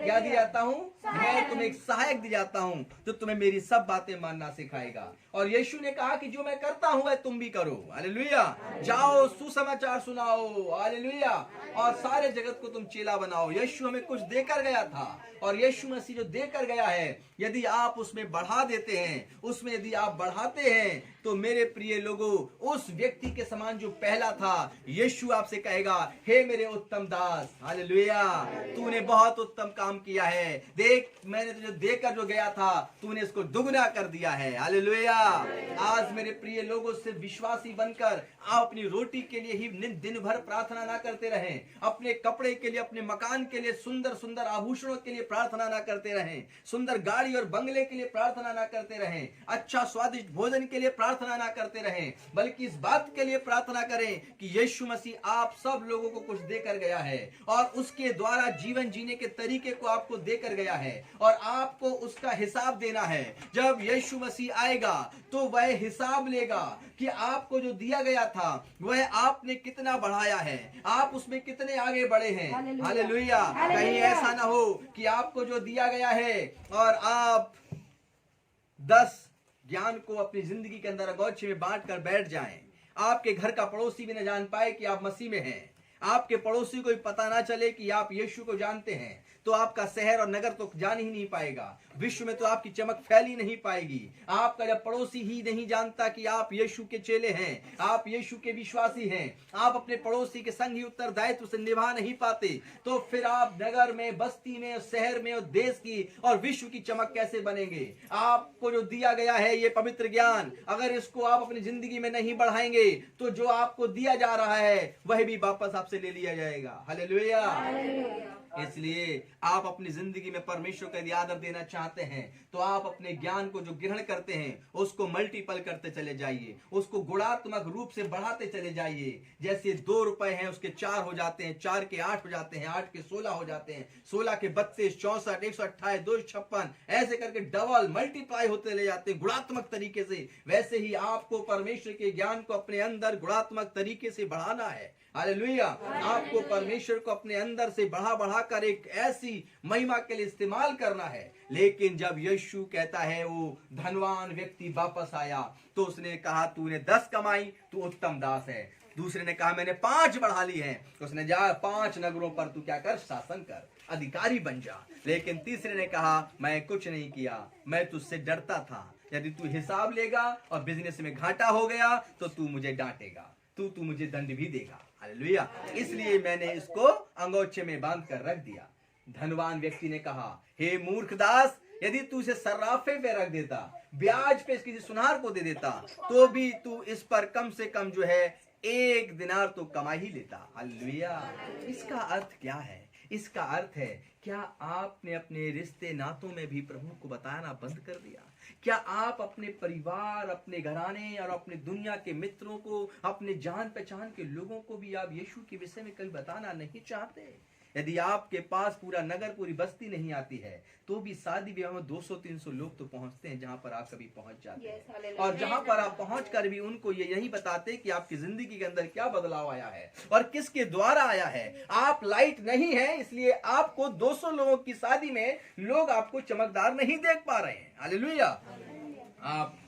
Speaker 1: क्या दिया जाता हूँ? मैं तुम्हें एक सहायक दिया जाता हूँ जो तुम्हें मेरी सब बातें मानना सिखाएगा। और यीशु ने कहा कि जो मैं करता हूँ वह तुम भी करो। हालेलुया। जाओ, सुसमाचार सुनाओ। हालेलुया। और सारे जगत को तुम चेला बनाओ। यीशु हमें कुछ देकर गया था, और यीशु मसीह जो देकर गया है, यदि आप उसमें बढ़ा देते हैं, उसमें यदि आप बढ़ाते हैं, तो मेरे प्रिय लोगों, उस व्यक्ति के समान जो पहला था, यीशु आपसे कहेगा, हे मेरे उत्तम दास, हालेलुया, तूने बहुत उत्तम काम किया है। देख, मैंने तुझे देकर जो गया था, तूने इसको दुगना कर दिया है। हालेलुया। आज मेरे प्रिय लोगों से विश्वासी बनकर आप अपनी रोटी के लिए ही दिन भर प्रार्थना ना करते रहें, अपने कपड़े के लिए, अपने मकान के लिए, सुंदर सुंदर आभूषणों के लिए प्रार्थना ना करते रहें, सुंदर गाड़ी और बंगले के लिए प्रार्थना ना करते रहें, अच्छा स्वादिष्ट भोजन के लिए प्रार्थना ना करते रहें, बल्कि इस बात के लिए प्रार्थना करें कि यीशु मसीह आप सब लोगों को कुछ देकर गया है और उसके द्वारा जीवन जीने के तरीके को आपको देकर गया है और आपको उसका हिसाब देना है। जब यीशु मसीह आएगा तो वह हिसाब लेगा कि आपको जो दिया गया था वह आपने कितना बढ़ाया है, आप उसमें कितने आगे बढ़े हैं। हालेलुया। कहीं ऐसा ना हो कि आपको जो दिया गया है और आप 10 ज्ञान को अपनी जिंदगी के अंदर अगौछे में बांट कर बैठ जाएं, आपके घर का पड़ोसी भी न जान पाए कि आप मसीह में हैं, आपके पड़ोसी को भी पता ना चले कि आप यीशु को जानते हैं, तो आपका शहर और नगर तो जान ही नहीं पाएगा, विश्व में तो आपकी चमक फैल ही नहीं पाएगी। आपका जब पड़ोसी ही नहीं जानता कि आप यीशु के चेले हैं, आप यीशु के विश्वासी हैं, आप अपने पड़ोसी के संग ही उत्तरदायित्व से निभा नहीं पाते, तो फिर आप नगर में, बस्ती में, शहर में और देश की और विश्व की चमक कैसे बनेंगे। आपको जो दिया गया है ये पवित्र ज्ञान, अगर इसको आप अपनी जिंदगी में नहीं बढ़ाएंगे तो जो आपको दिया जा रहा है वह भी वापस आपसे ले लिया जाएगा। हालेलुया। इसलिए आप अपनी जिंदगी में परमेश्वर को यदि आदर देना चाहते हैं तो आप अपने ज्ञान को जो ग्रहण करते हैं उसको मल्टीपल करते चले जाइए, उसको गुणात्मक रूप से बढ़ाते चले जाइए। जैसे 2 रुपए हैं उसके 4 हो जाते हैं, 4 के 8 हो जाते हैं, 8 के 16 हो जाते हैं, 16 के 32, 64, 128, 256, ऐसे करके डबल मल्टीप्लाई होते चले जाते हैं गुणात्मक तरीके से। वैसे ही आपको परमेश्वर के ज्ञान को अपने अंदर गुणात्मक तरीके से बढ़ाना है। हालेलुया। आपको परमेश्वर को अपने अंदर से बढ़ा बढ़ा कर एक ऐसी महिमा के लिए इस्तेमाल करना है। लेकिन जब यीशु कहता है वो धनवान व्यक्ति वापस आया तो उसने कहा तूने 10 कमाई, तू उत्तम दास है। दूसरे ने कहा मैंने 5 बढ़ा ली है, तो उसने जा 5 नगरों पर तू क्या कर, शासन कर, अधिकारी बन जा। लेकिन तीसरे ने कहा मैं कुछ नहीं किया, मैं तुझसे डरता था, यदि तू हिसाब लेगा और बिजनेस में घाटा हो गया तो तू मुझे डांटेगा, तू मुझे दंड भी देगा। हालेलुया। इसलिए मैंने इसको अंगोछे में बांध कर रख दिया। धनवान व्यक्ति ने कहा हे मूर्ख दास, यदि तू इसे सर्राफे पे रख देता, ब्याज पे किसी सुनार को दे देता, तो भी तू इस पर कम से कम जो है 1 दिनार तो कमा ही लेता। हालेलुया। इसका अर्थ क्या है? इसका अर्थ है क्या आपने अपने रिश्ते नातों में भी प्रभु को बताना बंद कर दिया? क्या आप अपने परिवार, अपने घराने और अपने दुनिया के मित्रों को, अपने जान पहचान के लोगों को भी आप यीशु के विषय में कभी बताना नहीं चाहते? यदि आपके पास पूरा नगर, पूरी बस्ती नहीं आती है तो भी शादी विवाह में 200-300 लोग तो पहुंचते हैं जहां पर आप कभी पहुंच जाते हैं। और जहां पर आप पहुंच कर भी उनको ये यही बताते कि आपकी जिंदगी के अंदर क्या बदलाव आया है और किसके द्वारा आया है। आप लाइट नहीं है, इसलिए आपको 200 लोगों की शादी में लोग आपको चमकदार नहीं देख पा रहे हैं। हालेलुया। आप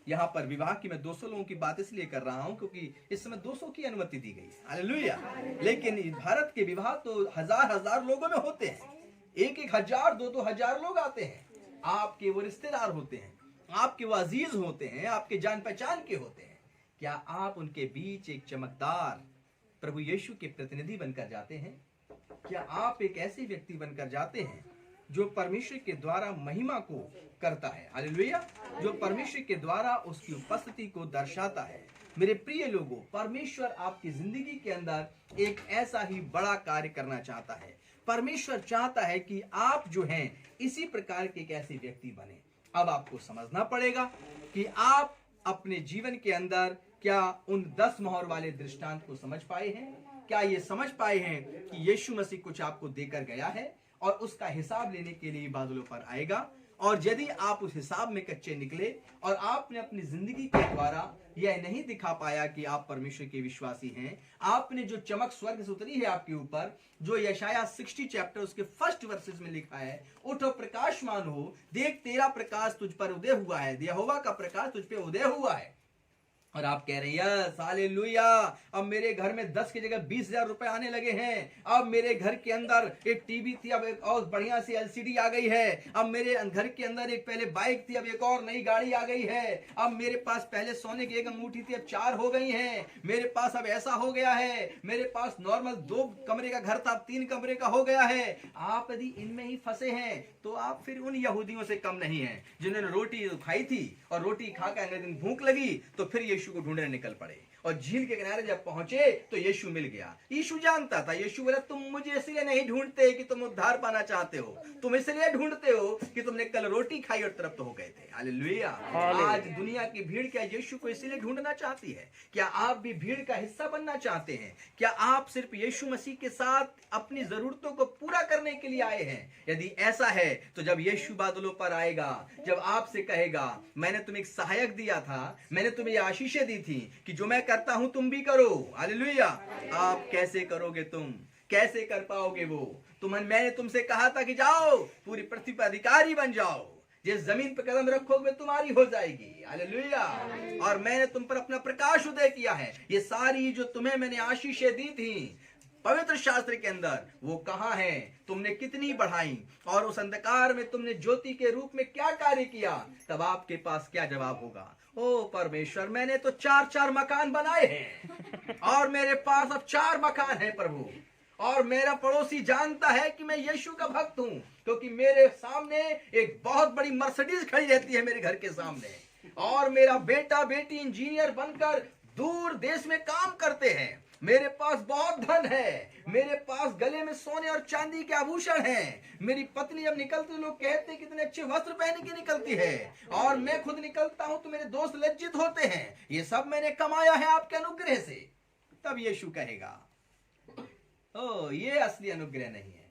Speaker 1: यहाँ पर विवाह की मैं 200 लोगों की बात इसलिए कर रहा हूं क्योंकि इस समय 200 की अनुमति दी गई। हालेलुया। लेकिन भारत के विवाह तो हजार लोगों में होते हैं, 1,000, 2,000 लोग आते हैं। आपके वो रिश्तेदार होते हैं, आपके वो अजीज होते हैं, आपके जान पहचान के होते हैं। क्या आप उनके बीच एक चमकदार प्रभु यीशु के प्रतिनिधि बनकर जाते हैं? क्या आप एक ऐसे व्यक्ति बनकर जाते हैं जो परमेश्वर के द्वारा महिमा को करता है? हालेलुया। जो परमेश्वर के द्वारा उसकी उपस्थिति को दर्शाता है। मेरे प्रिय लोगों, परमेश्वर आपकी जिंदगी के अंदर एक ऐसा ही बड़ा कार्य करना चाहता है। परमेश्वर चाहता है कि आप जो हैं इसी प्रकार के एक ऐसे व्यक्ति बने। अब आपको समझना पड़ेगा कि आप अपने जीवन के अंदर क्या उन 10 मोहर वाले दृष्टांत को समझ पाए हैं? क्या ये समझ पाए हैं कि यीशु मसीह कुछ आपको देकर गया है और उसका हिसाब लेने के लिए बादलों पर आएगा? और यदि आप उस हिसाब में कच्चे निकले और आपने अपनी जिंदगी के द्वारा यह नहीं दिखा पाया कि आप परमेश्वर के विश्वासी हैं, आपने जो चमक स्वर्ग से उतरी है आपके ऊपर, जो यशाया 60 चैप्टर उसके 1 वर्सेस में लिखा है, उठो प्रकाशमान हो, देख तेरा प्रकाश तुझ पर उदय हुआ है, यहोवा का प्रकाश तुझ पे उदय हुआ है। और आप कह रहे हैं यस हालेलुया, अब मेरे घर में 10 की जगह 20,000 रुपए आने लगे हैं। अब मेरे घर के अंदर एक टीवी थी, अब एक और बढ़िया सी एलसीडी आ गई है। अब मेरे घर के अंदर एक पहले बाइक थी, अब एक और नई गाड़ी आ गई है। अब मेरे पास पहले सोने की एक अंगूठी थी, अब 4 हो गई हैं। मेरे पास अब ऐसा हो गया है। मेरे पास नॉर्मल 2 कमरे का घर था, अब 3 कमरे का हो गया है। आप यदि इनमें ही फंसे हैं तो आप फिर उन यहूदियों से कम नहीं हैं जिन्होंने रोटी खाई थी और रोटी खाकर अगले दिन भूख लगी तो फिर यीशु को ढूंढने निकल पड़े, और झील के किनारे जब पहुंचे तो यीशु मिल गया। यीशु जानता था, यीशु बोला तुम मुझे इसलिए नहीं ढूंढते कि तुम उद्धार पाना चाहते हो, तुम इसलिए ढूंढते हो कि तुमने कल रोटी खाई और तृप्त हो गए थे। हालेलुया। आज दुनिया की भीड़ क्या यीशु को इसलिए ढूंढना चाहती है? क्या आप भी भीड़ का हिस्सा बनना चाहते हैं? क्या आप सिर्फ यीशु मसीह के साथ अपनी जरूरतों को पूरा करने के लिए आए हैं? यदि ऐसा है तो जब यीशु बादलों पर आएगा, जब आपसे कहेगा मैंने तुम्हें एक सहायक दिया था, मैंने तुम्हें आशीषें दी थी कि जो मैं करता हूं तुम भी करो। हालेलुया। आप कैसे करोगे? तुम कैसे कर पाओगे वो? मैंने तुमसे कहा था कि जाओ पूरी पृथ्वी पर अधिकारी बन जाओ, जिस जमीन पर कदम रखोगे तुम्हारी हो जाएगी। हालेलुया। और मैंने तुम पर अपना प्रकाश उदय किया है। ये सारी जो तुम्हें मैंने आशीषें दी थी पवित्र शास्त्र के अंदर, वो कहां है? तुमने कितनी बढ़ाई और उस अंधकार में तुमने ज्योति के रूप में क्या कार्य किया? तब आपके पास क्या जवाब होगा? ओ परमेश्वर, मैंने तो 4-4 मकान बनाए हैं और मेरे पास अब 4 मकान है प्रभु, और मेरा पड़ोसी जानता है कि मैं यीशु का भक्त हूं, क्योंकि मेरे सामने एक बहुत बड़ी मर्सिडीज खड़ी रहती है मेरे घर के सामने, और मेरा बेटा बेटी इंजीनियर बनकर दूर देश में काम करते हैं। मेरे पास बहुत धन है, मेरे पास गले में सोने और चांदी के आभूषण हैं। मेरी पत्नी जब निकलती लोग कहते हैं कितने अच्छे वस्त्र पहन के निकलती है, और मैं खुद निकलता हूं तो मेरे दोस्त लज्जित होते हैं। ये सब मैंने कमाया है आपके अनुग्रह से। तब यीशु कहेगा ओ ये असली अनुग्रह नहीं है।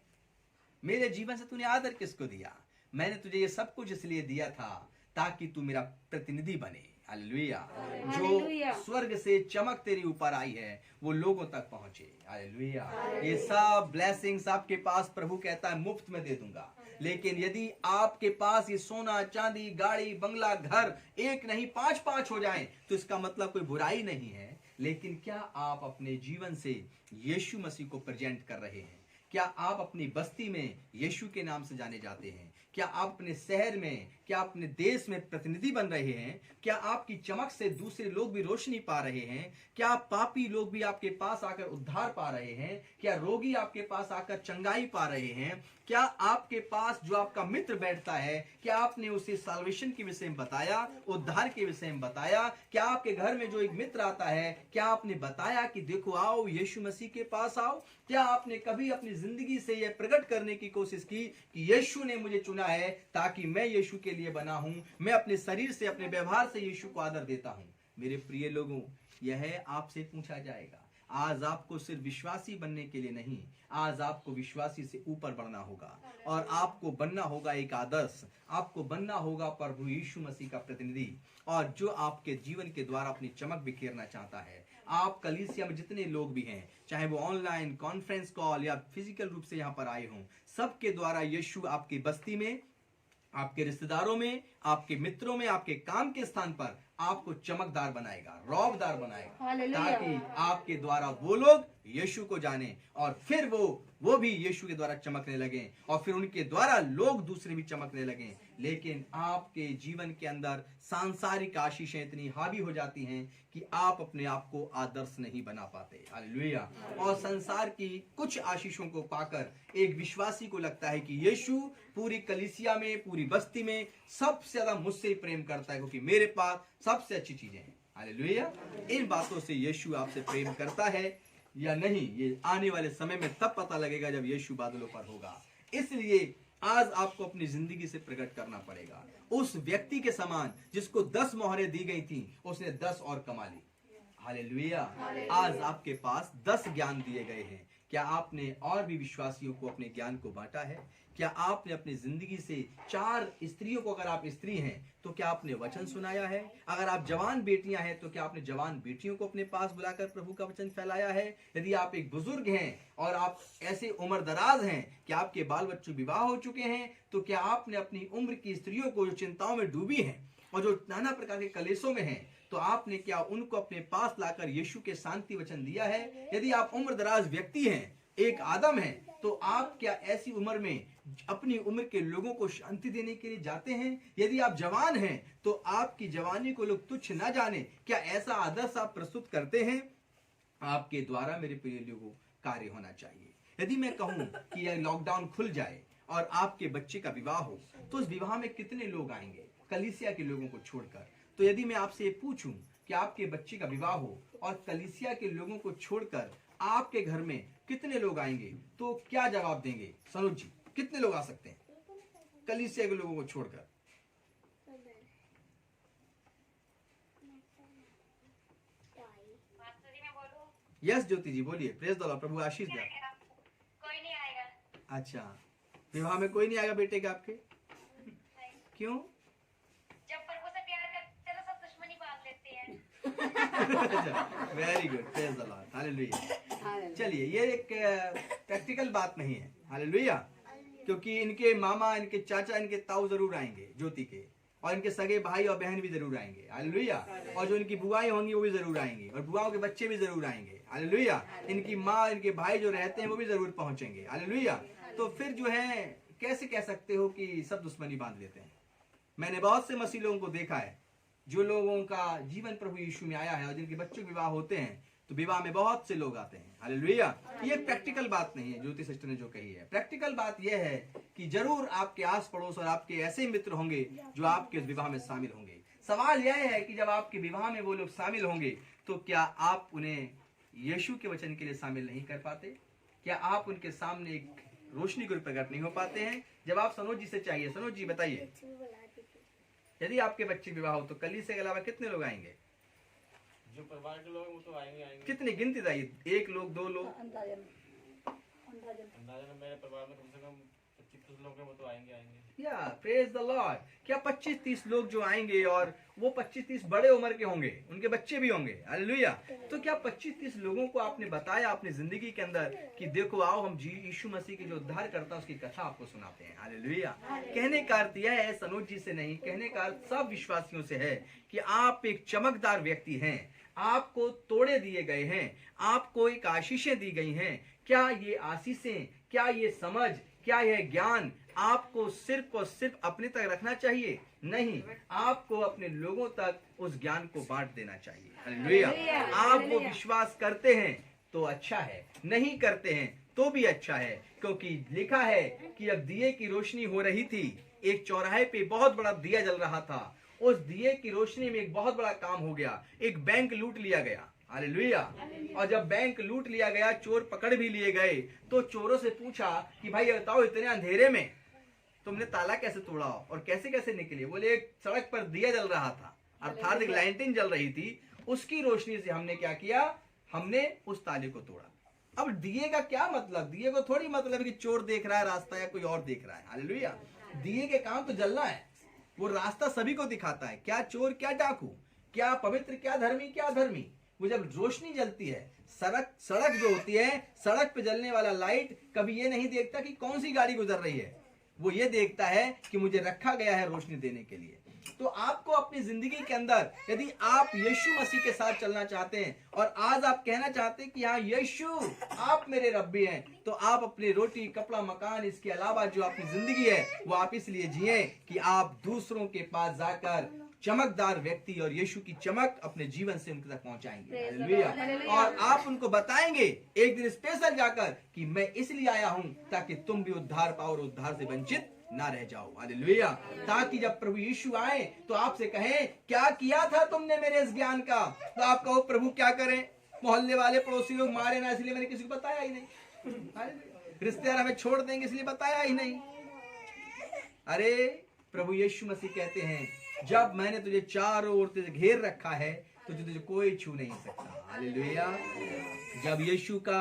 Speaker 1: मेरे जीवन से तूने आदर किसको दिया? मैंने तुझे ये सब कुछ इसलिए दिया था ताकि तू मेरा प्रतिनिधि बने। हालेलुया। जो स्वर्ग से चमक तेरे ऊपर आई है वो लोगों तक पहुंचे। हालेलुया। ये सब ब्लेसिंग्स आपके पास प्रभु कहता है मुफ्त में दे दूंगा, लेकिन यदि आपके पास ये सोना चांदी गाड़ी बंगला घर एक नहीं 5-5 हो जाएं तो इसका मतलब कोई बुराई नहीं है। लेकिन क्या आप अपने जीवन से यीशु मसीह को प्रेजेंट कर रहे हैं? क्या आप अपनी बस्ती में यीशु के नाम से जाने जाते हैं? क्या आप अपने शहर में, क्या आप अपने देश में प्रतिनिधि बन रहे हैं? क्या आपकी चमक से दूसरे लोग भी रोशनी पा रहे हैं? क्या पापी लोग भी आपके पास आकर उद्धार पा रहे हैं? क्या रोगी आपके पास आकर चंगाई पा रहे हैं? क्या आपके पास जो आपका मित्र बैठता है, क्या आपने उसे साल्वेशन के विषय में बताया, उद्धार के विषय में बताया? क्या आपके घर में जो एक मित्र आता है, क्या आपने बताया कि देखो आओ यीशु मसीह के पास आओ? क्या आपने कभी अपनी जिंदगी से यह प्रकट करने की कोशिश की कि यीशु ने मुझे चुना है ताकि मैं यीशु के लिए बना हूं, मैं अपने शरीर से अपने व्यवहार से यीशु को आदर देता हूं? मेरे प्रिय लोगों, यह आपसे पूछा जाएगा। आज आपको सिर्फ विश्वासी बनने के लिए नहीं, आज आपको विश्वासी से ऊपर बढ़ना होगा, और आपको बनना होगा एक आदर्श, आपको बनना होगा प्रभु यीशु मसीह का प्रतिनिधि, और जो आपके जीवन के द्वारा अपनी चमक बिखेरना चाहता है। आप कलीसिया में जितने लोग भी हैं, चाहे वो ऑनलाइन कॉन्फ्रेंस कॉल या फिजिकल रूप से यहाँ पर आए हों, सबके द्वारा यीशु आपकी बस्ती में, आपके रिश्तेदारों में, आपके मित्रों में, आपके काम के स्थान पर आपको चमकदार बनाएगा, रौबदार बनाएगा, ताकि आपके द्वारा वो लोग यीशु को जाने और फिर वो भी यीशु के द्वारा चमकने लगे, और फिर उनके द्वारा लोग दूसरे भी चमकने लगे। लेकिन आपके जीवन के अंदर सांसारिक आशीषें इतनी हावी हो जाती हैं कि आप अपने आप को आदर्श नहीं बना पाते। हालेलुया। और संसार की कुछ आशीषों को पाकर एक विश्वासी को लगता है कि यीशु पूरी कलीसिया में, पूरी बस्ती में सबसे ज्यादा मुझसे ही प्रेम करता है, क्योंकि मेरे पास सबसे अच्छी चीजें हैं। हालेलुया। इन बातों से यीशु आपसे प्रेम करता है या नहीं, ये आने वाले समय में तब पता लगेगा जब यीशु बादलों पर होगा। इसलिए आज आपको अपनी जिंदगी से प्रकट करना पड़ेगा। उस व्यक्ति के समान जिसको 10 मोहरें दी गई थी, उसने 10 और कमा ली। हालेलुया। आज आपके पास 10 ज्ञान दिए गए हैं। क्या आपने और भी विश्वासियों को अपने ज्ञान को बांटा है? क्या आपने अपनी जिंदगी से 4 स्त्रियों को, अगर आप स्त्री हैं तो क्या आपने वचन सुनाया है? अगर आप जवान बेटियां हैं तो क्या आपने जवान बेटियों को अपने पास बुलाकर प्रभु का वचन फैलाया है? यदि आप एक बुजुर्ग हैं और आप ऐसे उम्र दराज हैं कि आपके बाल बच्चे विवाह हो चुके हैं, तो क्या आपने अपनी उम्र की स्त्रियों को जो चिंताओं में डूबी हैं और जो नाना प्रकार के कलेशों में हैं, तो आपने क्या उनको अपने पास लाकर यीशु के शांति वचन दिया है? यदि आप उम्र दराज व्यक्ति हैं, एक आदम है, तो आप क्या ऐसी उम्र में अपनी उम्र के लोगों को शांति देने के लिए जाते हैं? यदि आप जवान हैं तो आपकी जवानी को लोग तुच्छ ना जाने, क्या ऐसा आदर्श आप प्रस्तुत करते हैं? आपके द्वारा मेरे प्रिय लोगों कार्य होना चाहिए। यदि मैं कहूं कि यह लॉकडाउन खुल जाए और आपके बच्चे का विवाह हो, तो उस विवाह में कितने लोग आएंगे कलीसिया के लोगों को छोड़कर? तो यदि मैं आपसे ये पूछूं कि आपके बच्चे का विवाह हो और कलीसिया के लोगों को छोड़कर आपके घर में कितने लोग आएंगे, तो क्या जवाब देंगे? सनोज जी, कितने लोग आ सकते हैं कलीसिया के लोगों को छोड़कर? यस ज्योति जी बोलिए। प्रेज द लॉर्ड, प्रभु आशीष दे।
Speaker 4: कोई नहीं आएगा।
Speaker 1: अच्छा, विवाह में कोई नहीं आएगा बेटे का आपके? क्यों?
Speaker 4: जब प्रभु से प्यार करते हैं तो सब दुश्मनी बांध लेते हैं।
Speaker 1: Very good, praise the Lord, hallelujah. चलिए, ये एक प्रैक्टिकल बात नहीं है, हालेलुया, क्योंकि इनके मामा, इनके चाचा, इनके ताऊ जरूर आएंगे ज्योति के, और इनके सगे भाई और बहन भी जरूर आएंगे, हालेलुया। और जो इनकी बुआएं होंगी वो भी जरूर आएंगी, और बुआओं के बच्चे भी जरूर आएंगे, हालेलुया। इनकी माँ, इनके भाई जो रहते हैं वो भी जरूर पहुंचेंगे, हालेलुया। तो फिर जो है कैसे कह सकते हो कि सब दुश्मनी बांध लेते हैं? मैंने बहुत से मसीह लोगों को देखा है, जो लोगों का जीवन प्रभु यीशु में आया है और जिनके बच्चों के विवाह होते हैं, तो विवाह में बहुत से लोग आते हैं, हालेलुया। ये प्रैक्टिकल बात नहीं है ज्योति सिस्टर ने जो कही है। प्रैक्टिकल बात यह है कि जरूर आपके आस पड़ोस और आपके ऐसे मित्र होंगे जो आपके विवाह में शामिल होंगे। सवाल यह है कि जब आपके विवाह में वो लोग शामिल होंगे, तो क्या आप उन्हें यीशु के वचन के लिए शामिल नहीं कर पाते? क्या आप उनके सामने एक रोशनी के रूप में प्रकट नहीं हो पाते हैं? जवाब सनोज जी से चाहिए। सनोज जी बताइए, यदि आपके बच्चे विवाह हो तो कलीसिया के अलावा कितने लोग आएंगे?
Speaker 5: जो परिवार के लोग हैं वो तो आएंगे।
Speaker 1: कितनी गिनती बताइए, 1 लोग, 2 लोग?
Speaker 5: अंदाजा मेरे परिवार में कम से कम 25-30 लोग हैं, वो तो आएंगे।
Speaker 1: या प्रेज द लॉर्ड। क्या 25-30 लोग जो आएंगे और वो 25-30 बड़े उम्र के होंगे, उनके बच्चे भी होंगे, हालेलुया। तो क्या 25-30 लोगों को आपने बताया अपनी जिंदगी के अंदर कि देखो आओ हम यीशु मसीह के जो उद्धार करता है उसकी कथा आपको सुनाते हैं, हालेलुया। कहने का अर्थ यह है सनोज जी से नहीं, कहने का अर्थ सब विश्वासियों से है कि आप एक चमकदार व्यक्ति हैं, आपको तोड़े दिए गए हैं, आपको एक आशीषें दी गई हैं। क्या ये आशीषें, क्या ये समझ, क्या यह ज्ञान आपको सिर्फ और सिर्फ अपने तक रखना चाहिए? नहीं, आपको अपने लोगों तक उस ज्ञान को बांट देना चाहिए, हालेलुया। आप वो विश्वास करते हैं तो अच्छा है, नहीं करते हैं तो भी अच्छा है, क्योंकि लिखा है कि अब दिए की रोशनी हो रही थी, एक चौराहे पे बहुत बड़ा दिया जल रहा था, उस दिए की रोशनी में एक बहुत बड़ा काम हो गया, एक बैंक लूट लिया गया, हालेलुया। और जब बैंक लूट लिया गया, चोर पकड़ भी लिए गए, तो चोरों से पूछा कि भाई बताओ इतने अंधेरे में तुमने ताला कैसे तोड़ा और कैसे कैसे निकले? बोले एक सड़क पर दिया जल रहा था, अर्थात एक लैंटर्न जल रही थी, उसकी रोशनी से हमने क्या किया, हमने उस ताले को तोड़ा। अब दिए का क्या मतलब? दिए को थोड़ी मतलब कि चोर देख रहा है रास्ता या कोई और देख रहा है, हालेलुया। दिए के काम तो जलना है, वो रास्ता सभी को दिखाता है, क्या चोर क्या डाकू, क्या पवित्र क्या धर्मी क्या अधर्मी। वो जब रोशनी जलती है, सड़क जो होती है, सड़क पे जलने वाला लाइट कभी ये नहीं देखता कि कौन सी गाड़ी गुजर रही है, वो ये देखता है कि मुझे रखा गया है रोशनी देने के लिए। तो आपको अपनी जिंदगी के अंदर यदि आप यीशु मसीह के साथ चलना चाहते हैं और आज आप कहना चाहते हैं कि हाँ यीशु आप मेरे रब्बी हैं, तो आप अपनी रोटी कपड़ा मकान इसके अलावा जो अपनी जिंदगी है वो आप इसलिए जिए कि आप दूसरों के पास जाकर चमकदार व्यक्ति और यीशु की चमक अपने जीवन से उनके तक पहुंचाएंगे, हालेलुया। और आप उनको बताएंगे एक दिन स्पेशल जाकर कि मैं इसलिए आया हूं ताकि तुम भी उद्धार पाओ और उद्धार से वंचित ना रह जाओ, हालेलुया। ताकि जब प्रभु यीशु आए तो आपसे कहें क्या किया था तुमने मेरे इस ज्ञान का, तो आप कहो प्रभु क्या करें, मोहल्ले वाले पड़ोसी लोग मारे ना इसलिए मैंने किसी को बताया ही नहीं, रिश्तेदार हमें छोड़ देंगे इसलिए बताया ही नहीं। अरे प्रभु यीशु मसीह कहते हैं जब मैंने तुझे चारों ओर से घेर रखा है तो तुझे कोई छू नहीं सकता, हालेलुया। जब यीशु का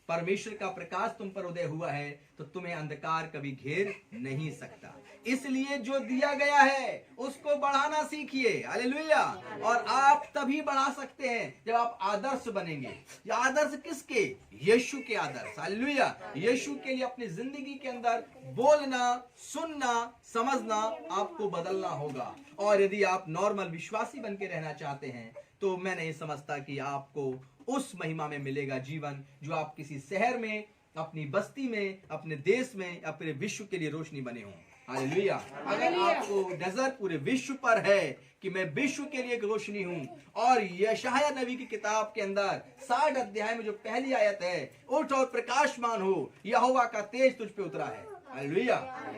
Speaker 1: परमेश्वर का प्रकाश तुम पर उदय हुआ है तो तुम्हें अंधकार कभी घेर नहीं सकता। इसलिए जो दिया गया है उसको बढ़ाना सीखिए। हालेलुया। और आप तभी बढ़ा सकते हैं जब आप आदर्श बनेंगे। ये आदर्श किसके? यीशु के आदर्श। हालेलुया। यीशु के लिए अपनी जिंदगी के अंदर बोलना, सुनना, समझना आपको बदलना होगा। और यदि आप नॉर्मल विश्वासी बन के रहना चाहते हैं तो मैं नहीं समझता कि आपको उस महिमा में मिलेगा जीवन जो आप किसी शहर में, अपनी बस्ती में, अपने देश में, अपने विश्व के लिए रोशनी बने हों। हालेलुया। अगर आपको नजर पूरे विश्व पर है कि मैं विश्व के लिए एक रोशनी हूं, और यशाया नबी की किताब के अंदर 60 अध्याय में जो पहली आयत है, उठ और प्रकाशमान हो, यहोवा का तेज तुझ पे उतरा है। हालेलुया।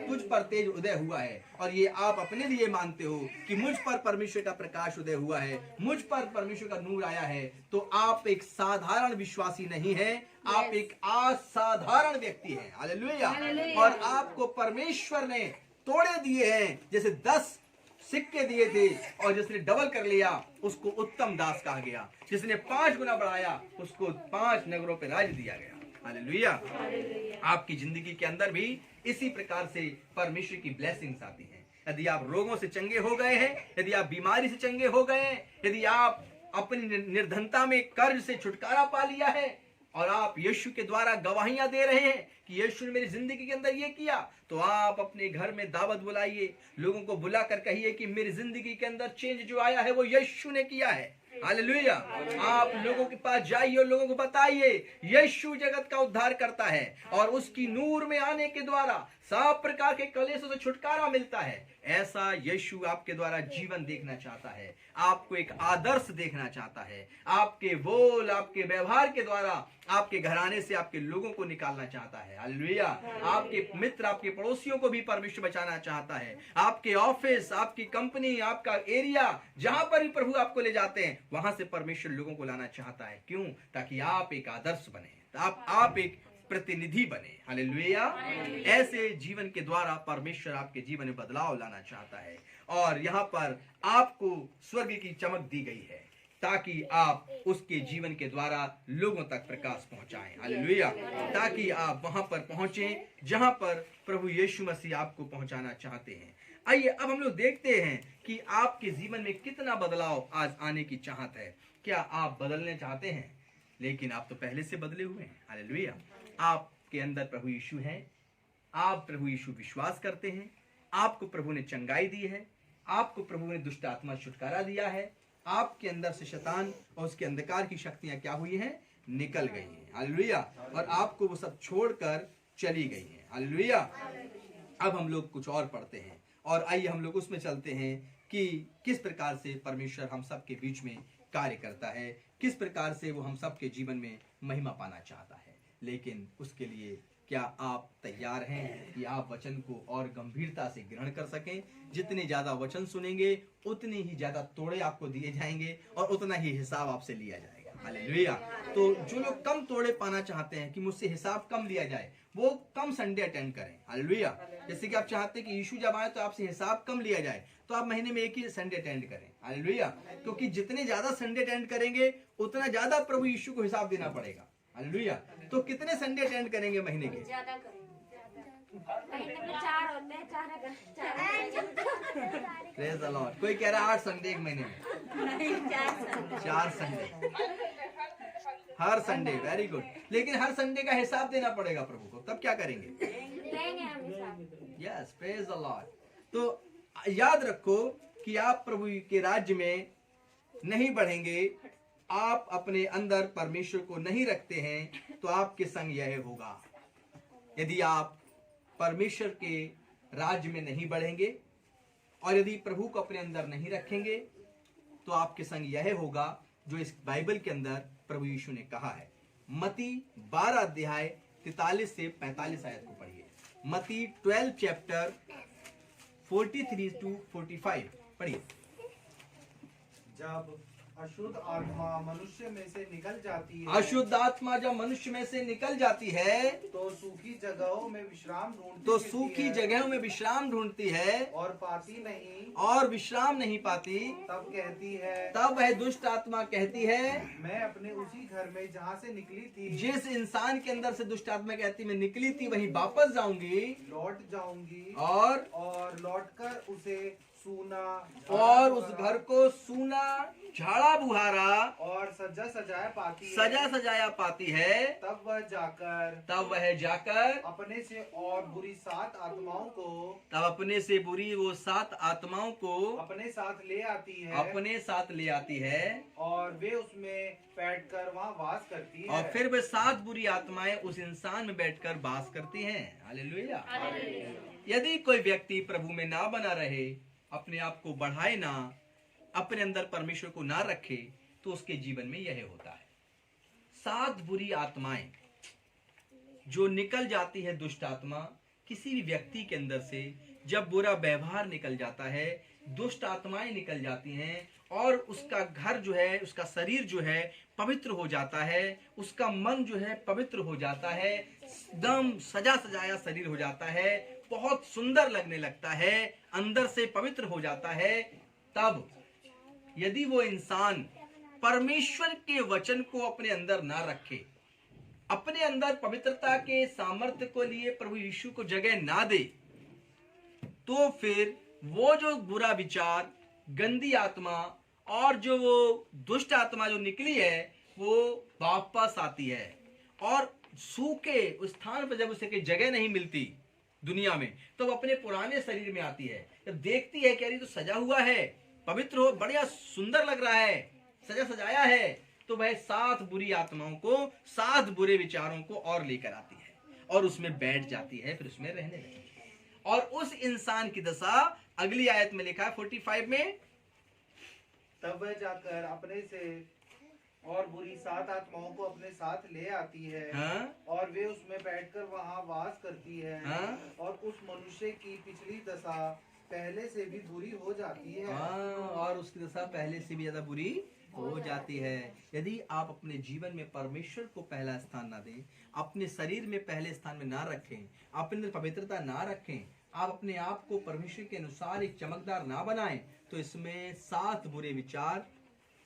Speaker 1: तुझ पर तेज उदय हुआ है। और ये आप अपने लिए मानते हो कि मुझ पर परमेश्वर का प्रकाश उदय हुआ है, मुझ पर परमेश्वर का नूर आया है, तो आप एक साधारण विश्वासी नहीं है, आप एक असाधारण व्यक्ति हैं। हालेलुया। और आपको परमेश्वर ने तोड़े दिए हैं। जैसे 10 सिक्के दिए थे और जिसने डबल कर लिया उसको उत्तम दास कहा गया। जिसने 5 गुना बढ़ाया उसको 5 नगरों पे राज दिया गया। हालेलुया। आपकी जिंदगी के अंदर भी इसी प्रकार से परमेश्वर की ब्लेसिंग्स आती हैं। यदि आप रोगों से चंगे हो गए हैं, यदि आप बीमारी से चंगे हो गए हैं, यदि आप अपनी निर्धनता में कर्ज से छुटकारा पा लिया है और आप यीशु के द्वारा गवाहियां दे रहे हैं कि यीशु ने मेरी जिंदगी के अंदर ये किया, तो आप अपने घर में दावत बुलाइए, लोगों को बुलाकर कहिए कि मेरी जिंदगी के अंदर चेंज जो आया है वो यीशु ने किया है। हालेलुया। आप लोगों के पास जाइए और लोगों को बताइए यीशु जगत का उद्धार करता है और उसकी नूर में आने के द्वारा सब प्रकार के कलेशों से छुटकारा मिलता है। ऐसा यीशु आपके द्वारा जीवन देखना चाहता है, आपको एक आदर्श देखना चाहता है। आपके बोल, आपके व्यवहार के द्वारा आपके घराने से आपके लोगों को निकालना चाहता है। हालेलुया। आपके मित्र, आपके पड़ोसियों को भी परमेश्वर बचाना चाहता है। आपके ऑफिस, आपकी कंपनी, आपका एरिया, जहां पर भी प्रभु आपको ले जाते हैं वहां से परमेश्वर लोगों को लाना चाहता है। क्यों? ताकि आप एक आदर्श बने, आप एक प्रतिनिधि बने। हालेलुया। ऐसे जीवन के द्वारा परमेश्वर आपके जीवन में बदलाव लाना चाहता है। और यहाँ पर आपको स्वर्ग की चमक दी गई है ताकि आप उसके जीवन के द्वारा लोगों तक प्रकाश पहुंचाएं। हालेलुया। ताकि आप वहां पर पहुंचे जहां पर प्रभु यीशु मसीह आपको पहुंचाना चाहते हैं। आइए अब हम लोग देखते हैं कि आपके जीवन में कितना बदलाव आज आने की चाहत है। क्या आप बदलने चाहते हैं? लेकिन आप तो पहले से बदले हुए हैं। हालेलुया। आपके अंदर प्रभु यीशु है, आप प्रभु यीशु विश्वास करते हैं, आपको प्रभु ने चंगाई दी है, आपको प्रभु ने दुष्ट आत्मा छुटकारा दिया है, आपके अंदर से शैतान और उसके अंधकार की शक्तियां क्या हुई हैं? निकल गई हैं। हालेलुया। और आपको वो सब छोड़कर चली गई हैं। हालेलुया। अब हम लोग कुछ और पढ़ते हैं और आइए हम लोग उसमें चलते हैं कि किस प्रकार से परमेश्वर हम सब के बीच में कार्य करता है, किस प्रकार से वो हम सब के जीवन में महिमा पाना चाहता है। लेकिन उसके लिए क्या आप तैयार हैं कि आप वचन को और गंभीरता से ग्रहण कर सकें? जितने ज्यादा वचन सुनेंगे उतने ही ज्यादा तोड़े आपको दिए जाएंगे और उतना ही हिसाब आपसे लिया जाएगा। हालेलुया। तो जो लोग कम तोड़े पाना चाहते हैं कि मुझसे हिसाब कम लिया जाए, वो कम संडे अटेंड करें। हालेलुया। जैसे कि आप चाहते हैं कि यीशु जब आए तो आपसे हिसाब कम लिया जाए, तो आप महीने में एक ही संडे अटेंड करें। हालेलुया। क्योंकि जितने ज्यादा संडे अटेंड करेंगे उतना ज्यादा प्रभु यीशु को हिसाब देना पड़ेगा। हालेलुया। तो कितने संडे अटेंड करेंगे महीने के?
Speaker 4: ज्यादा महीने में 4 होते हैं, 4
Speaker 1: प्रेज द लॉर्ड। कोई कह रहा है 8 संडे एक महीने में।
Speaker 4: नहीं,
Speaker 1: 4 संडे हर संडे। Very good. लेकिन हर संडे का हिसाब देना पड़ेगा प्रभु को, तब क्या करेंगे?
Speaker 4: लेंगे हम हिसाब।
Speaker 1: Yes, praise the Lord. तो याद रखो कि आप प्रभु के राज्य में नहीं बढ़ेंगे, आप अपने अंदर परमेश्वर को नहीं रखते हैं तो आपके संग यह होगा। यदि आप परमेश्वर के राज्य में नहीं बढ़ेंगे और यदि प्रभु को अपने अंदर नहीं रखेंगे तो आपके संग यह होगा जो इस बाइबल के अंदर प्रभु यीशु ने कहा है। मत्ती 12 अध्याय 43 से 45 आयत को पढ़िए। मत्ती 12 चैप्टर 43 to 45 पढ़िए।
Speaker 2: जब अशुद्ध आत्मा मनुष्य में से निकल जाती है,
Speaker 1: अशुद्ध आत्मा जब मनुष्य में से निकल जाती है
Speaker 2: तो सूखी जगहों में विश्राम ढूंढती
Speaker 1: तो
Speaker 2: फिरती
Speaker 1: सूखी
Speaker 2: है
Speaker 1: जगहों में विश्राम ढूंढती है
Speaker 2: और पाती नहीं।
Speaker 1: और विश्राम नहीं पाती।
Speaker 2: तब कहती है,
Speaker 1: तब वह दुष्ट आत्मा कहती है,
Speaker 2: मैं अपने उसी घर में जहाँ से निकली थी
Speaker 1: जिस इंसान के अंदर से दुष्ट आत्मा कहती मैं निकली थी वहीं वापस जाऊंगी
Speaker 2: लौट जाऊंगी
Speaker 1: और
Speaker 2: लौटकर उसे सूना
Speaker 1: और उस घर को सूना झाड़ा बुहारा
Speaker 2: और सजा सजाया पाती है।
Speaker 1: सजा सजाया पाती है।
Speaker 2: तब वह जाकर
Speaker 1: अपने से
Speaker 2: और बुरी 7 आत्माओं को
Speaker 1: तब अपने से बुरी वो 7 आत्माओं को
Speaker 2: अपने साथ ले आती है
Speaker 1: अपने साथ ले आती है
Speaker 2: और वे उसमें बैठकर वहाँ वास करती है।
Speaker 1: और फिर वे 7 बुरी आत्माएं उस इंसान में बैठकर वास करती हैं। हालेलुया। यदि कोई व्यक्ति प्रभु में ना बना रहे, अपने आप को बढ़ाए ना, अपने अंदर परमेश्वर को ना रखे, तो उसके जीवन में यह होता है। 7 बुरी आत्माएं जो निकल जाती है, दुष्ट आत्मा किसी भी व्यक्ति के अंदर से जब बुरा व्यवहार निकल जाता है, दुष्ट आत्माएं निकल जाती हैं और उसका घर जो है, उसका शरीर जो है पवित्र हो जाता है, उसका मन जो है पवित्र हो जाता है, एकदम सजा सजाया शरीर हो जाता है, बहुत सुंदर लगने लगता है, अंदर से पवित्र हो जाता है। तब यदि वो इंसान परमेश्वर के वचन को अपने अंदर ना रखे, अपने अंदर पवित्रता के सामर्थ्य को लिए प्रभु यीशु को जगह ना दे, तो फिर वो जो बुरा विचार, गंदी आत्मा और जो वो दुष्ट आत्मा जो निकली है वो वापस आती है और सूखे उस स्थान पर जब उसे जगह नहीं मिलती दुनिया में, तो वो अपने पुराने शरीर में आती है। जब देखती है कि अरे तो सजा हुआ है, पवित्र हो, बढ़िया सुंदर लग रहा है, सजा सजाया है, तो वह 7 बुरी आत्माओं को, 7 बुरे विचारों को और लेकर आती है और उसमें बैठ जाती है, फिर उसमें रहने लगती है। और उस इंसान की दशा अगली आयत में लिखा है 45 में,
Speaker 2: तब वह जाकर अपने से और बुरी 7 आत्माओं को अपने साथ ले आती है।
Speaker 1: हाँ?
Speaker 2: और वे उसमें बैठकर वहाँ वास करती है।
Speaker 1: हाँ?
Speaker 2: और उस मनुष्य की पिछली दशा पहले से भी बुरी हो जाती है।
Speaker 1: हाँ, और उसकी दशा पहले से भी ज्यादा बुरी हो जाती है। यदि आप अपने जीवन में परमेश्वर को पहला स्थान ना दें, अपने शरीर में पहले स्थान में ना रखें, अपने पवित्रता ना रखें, आप अपने आप को परमेश्वर के अनुसार एक चमकदार ना बनाएं, तो इसमें 7 बुरे विचार,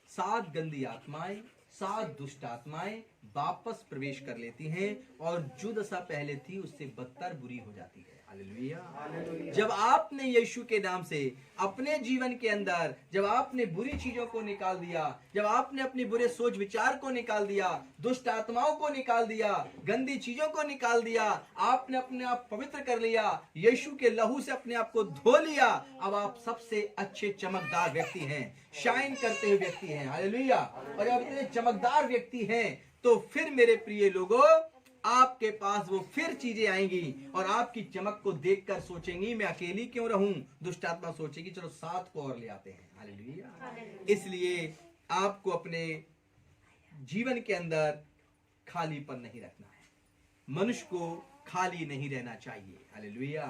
Speaker 1: 7 गंदी आत्माएं, 7 दुष्ट आत्माएं वापस प्रवेश कर लेती हैं और जो दशा पहले थी उससे बदतर बुरी हो जाती है। हालेलुया। जब आपने यीशु के नाम से अपने जीवन के अंदर, जब आपने बुरी चीजों को निकाल दिया, जब आपने अपने बुरे सोच विचार को निकाल दिया, दुष्ट आत्माओं को निकाल दिया, गंदी चीजों को निकाल दिया, आपने अपने आप पवित्र कर लिया, यीशु के लहू से अपने आप को धो लिया, अब आप सबसे अच्छे चमकदार व्यक्ति हैं, शाइन करते हुए व्यक्ति हैं। हालेलुया। और जब इतने चमकदार व्यक्ति हैं तो फिर मेरे प्रिय लोगों, आपके पास वो फिर चीजें आएंगी और आपकी चमक को देखकर सोचेंगी मैं अकेली क्यों रहूं। दुष्ट आत्मा सोचेगी चलो 7 को और ले आते हैं। हालेलुया। इसलिए आपको अपने जीवन के अंदर खालीपन नहीं रखना है, मनुष्य को खाली नहीं रहना चाहिए। हालेलुया।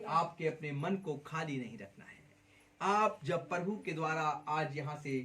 Speaker 1: आपके अपने मन को खाली नहीं रखना है। आप जब प्रभु के द्वारा आज यहाँ से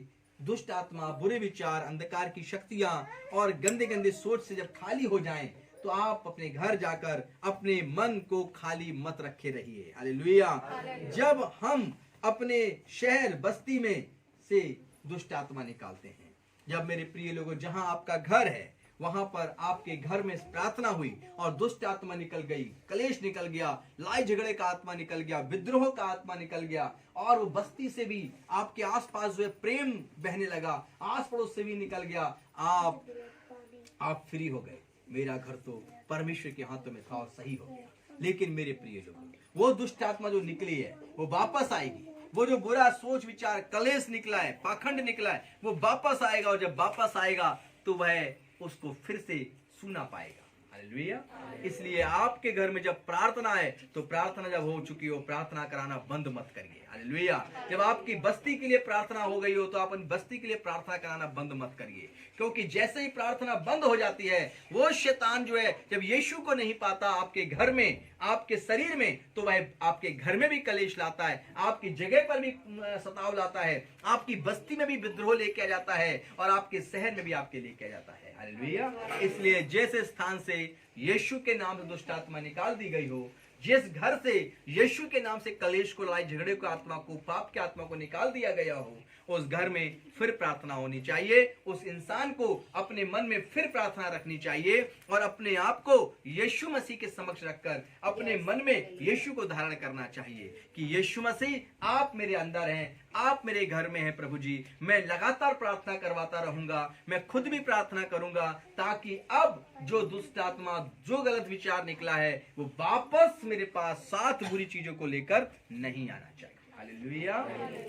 Speaker 1: दुष्ट आत्मा, बुरे विचार, अंधकार की शक्तियां और गंदे गंदे सोच से जब खाली हो जाएं, तो आप अपने घर जाकर अपने मन को खाली मत रखे रहिए। हालेलुया। जब हम अपने शहर बस्ती में से दुष्ट आत्मा निकालते हैं, जब मेरे प्रिय लोगों जहां आपका घर है वहां पर आपके घर में प्रार्थना हुई और दुष्ट आत्मा निकल गई, कलेश निकल गया, लड़ाई झगड़े का आत्मा निकल गया, विद्रोह का आत्मा निकल गया और वो बस्ती से भी आपके आसपास जो है प्रेम बहने लगा, आस पड़ोस से भी निकल गया, आप फ्री हो गए। मेरा घर तो परमेश्वर के हाथों में था और सही हो गया। लेकिन मेरे प्रिय लोगों, वो दुष्ट आत्मा जो निकली है वो वापस आएगी। वो जो बुरा सोच विचार, कलेश निकला है, पाखंड निकला है, वो वापस आएगा और जब वापस आएगा तो वह उसको फिर से सुना पाएगा। हालेलुया। इसलिए आपके घर में जब प्रार्थना है तो प्रार्थना जब हो चुकी हो प्रार्थना कराना बंद मत करिए। हालेलुया। जब आपकी बस्ती के लिए प्रार्थना हो गई हो तो अपन बस्ती के लिए प्रार्थना कराना बंद मत करिए, क्योंकि जैसे ही प्रार्थना बंद हो जाती है वो शैतान जो है जब यीशु को नहीं पाता आपके घर में, आपके शरीर में, तो वह आपके घर में भी कलेश लाता है, आपकी जगह पर भी सताव लाता है, आपकी बस्ती में भी विद्रोह लेके आ जाता है और आपके शहर में भी आपके लेके आ जाता है। हालेलुया। इसलिए जैसे स्थान से यीशु के नाम से दुष्ट आत्मा निकाल दी गई हो, जिस घर से यीशु के नाम से कलेश को, लड़ाई झगड़े को, आत्मा को, पाप के आत्मा को निकाल दिया गया हो, उस घर में फिर प्रार्थना होनी चाहिए। उस इंसान को अपने मन में फिर प्रार्थना रखनी चाहिए और अपने आप को यीशु मसीह के समक्ष रखकर अपने मन में यीशु को धारण करना चाहिए कि यीशु मसीह आप मेरे अंदर हैं, आप मेरे घर में हैं प्रभु जी। मैं लगातार प्रार्थना करवाता रहूंगा, मैं खुद भी प्रार्थना करूंगा ताकि अब जो दुष्ट आत्मा, जो गलत विचार निकला है वो वापस मेरे पास साथ बुरी चीजों को लेकर नहीं आना चाहिए। हालेलुया।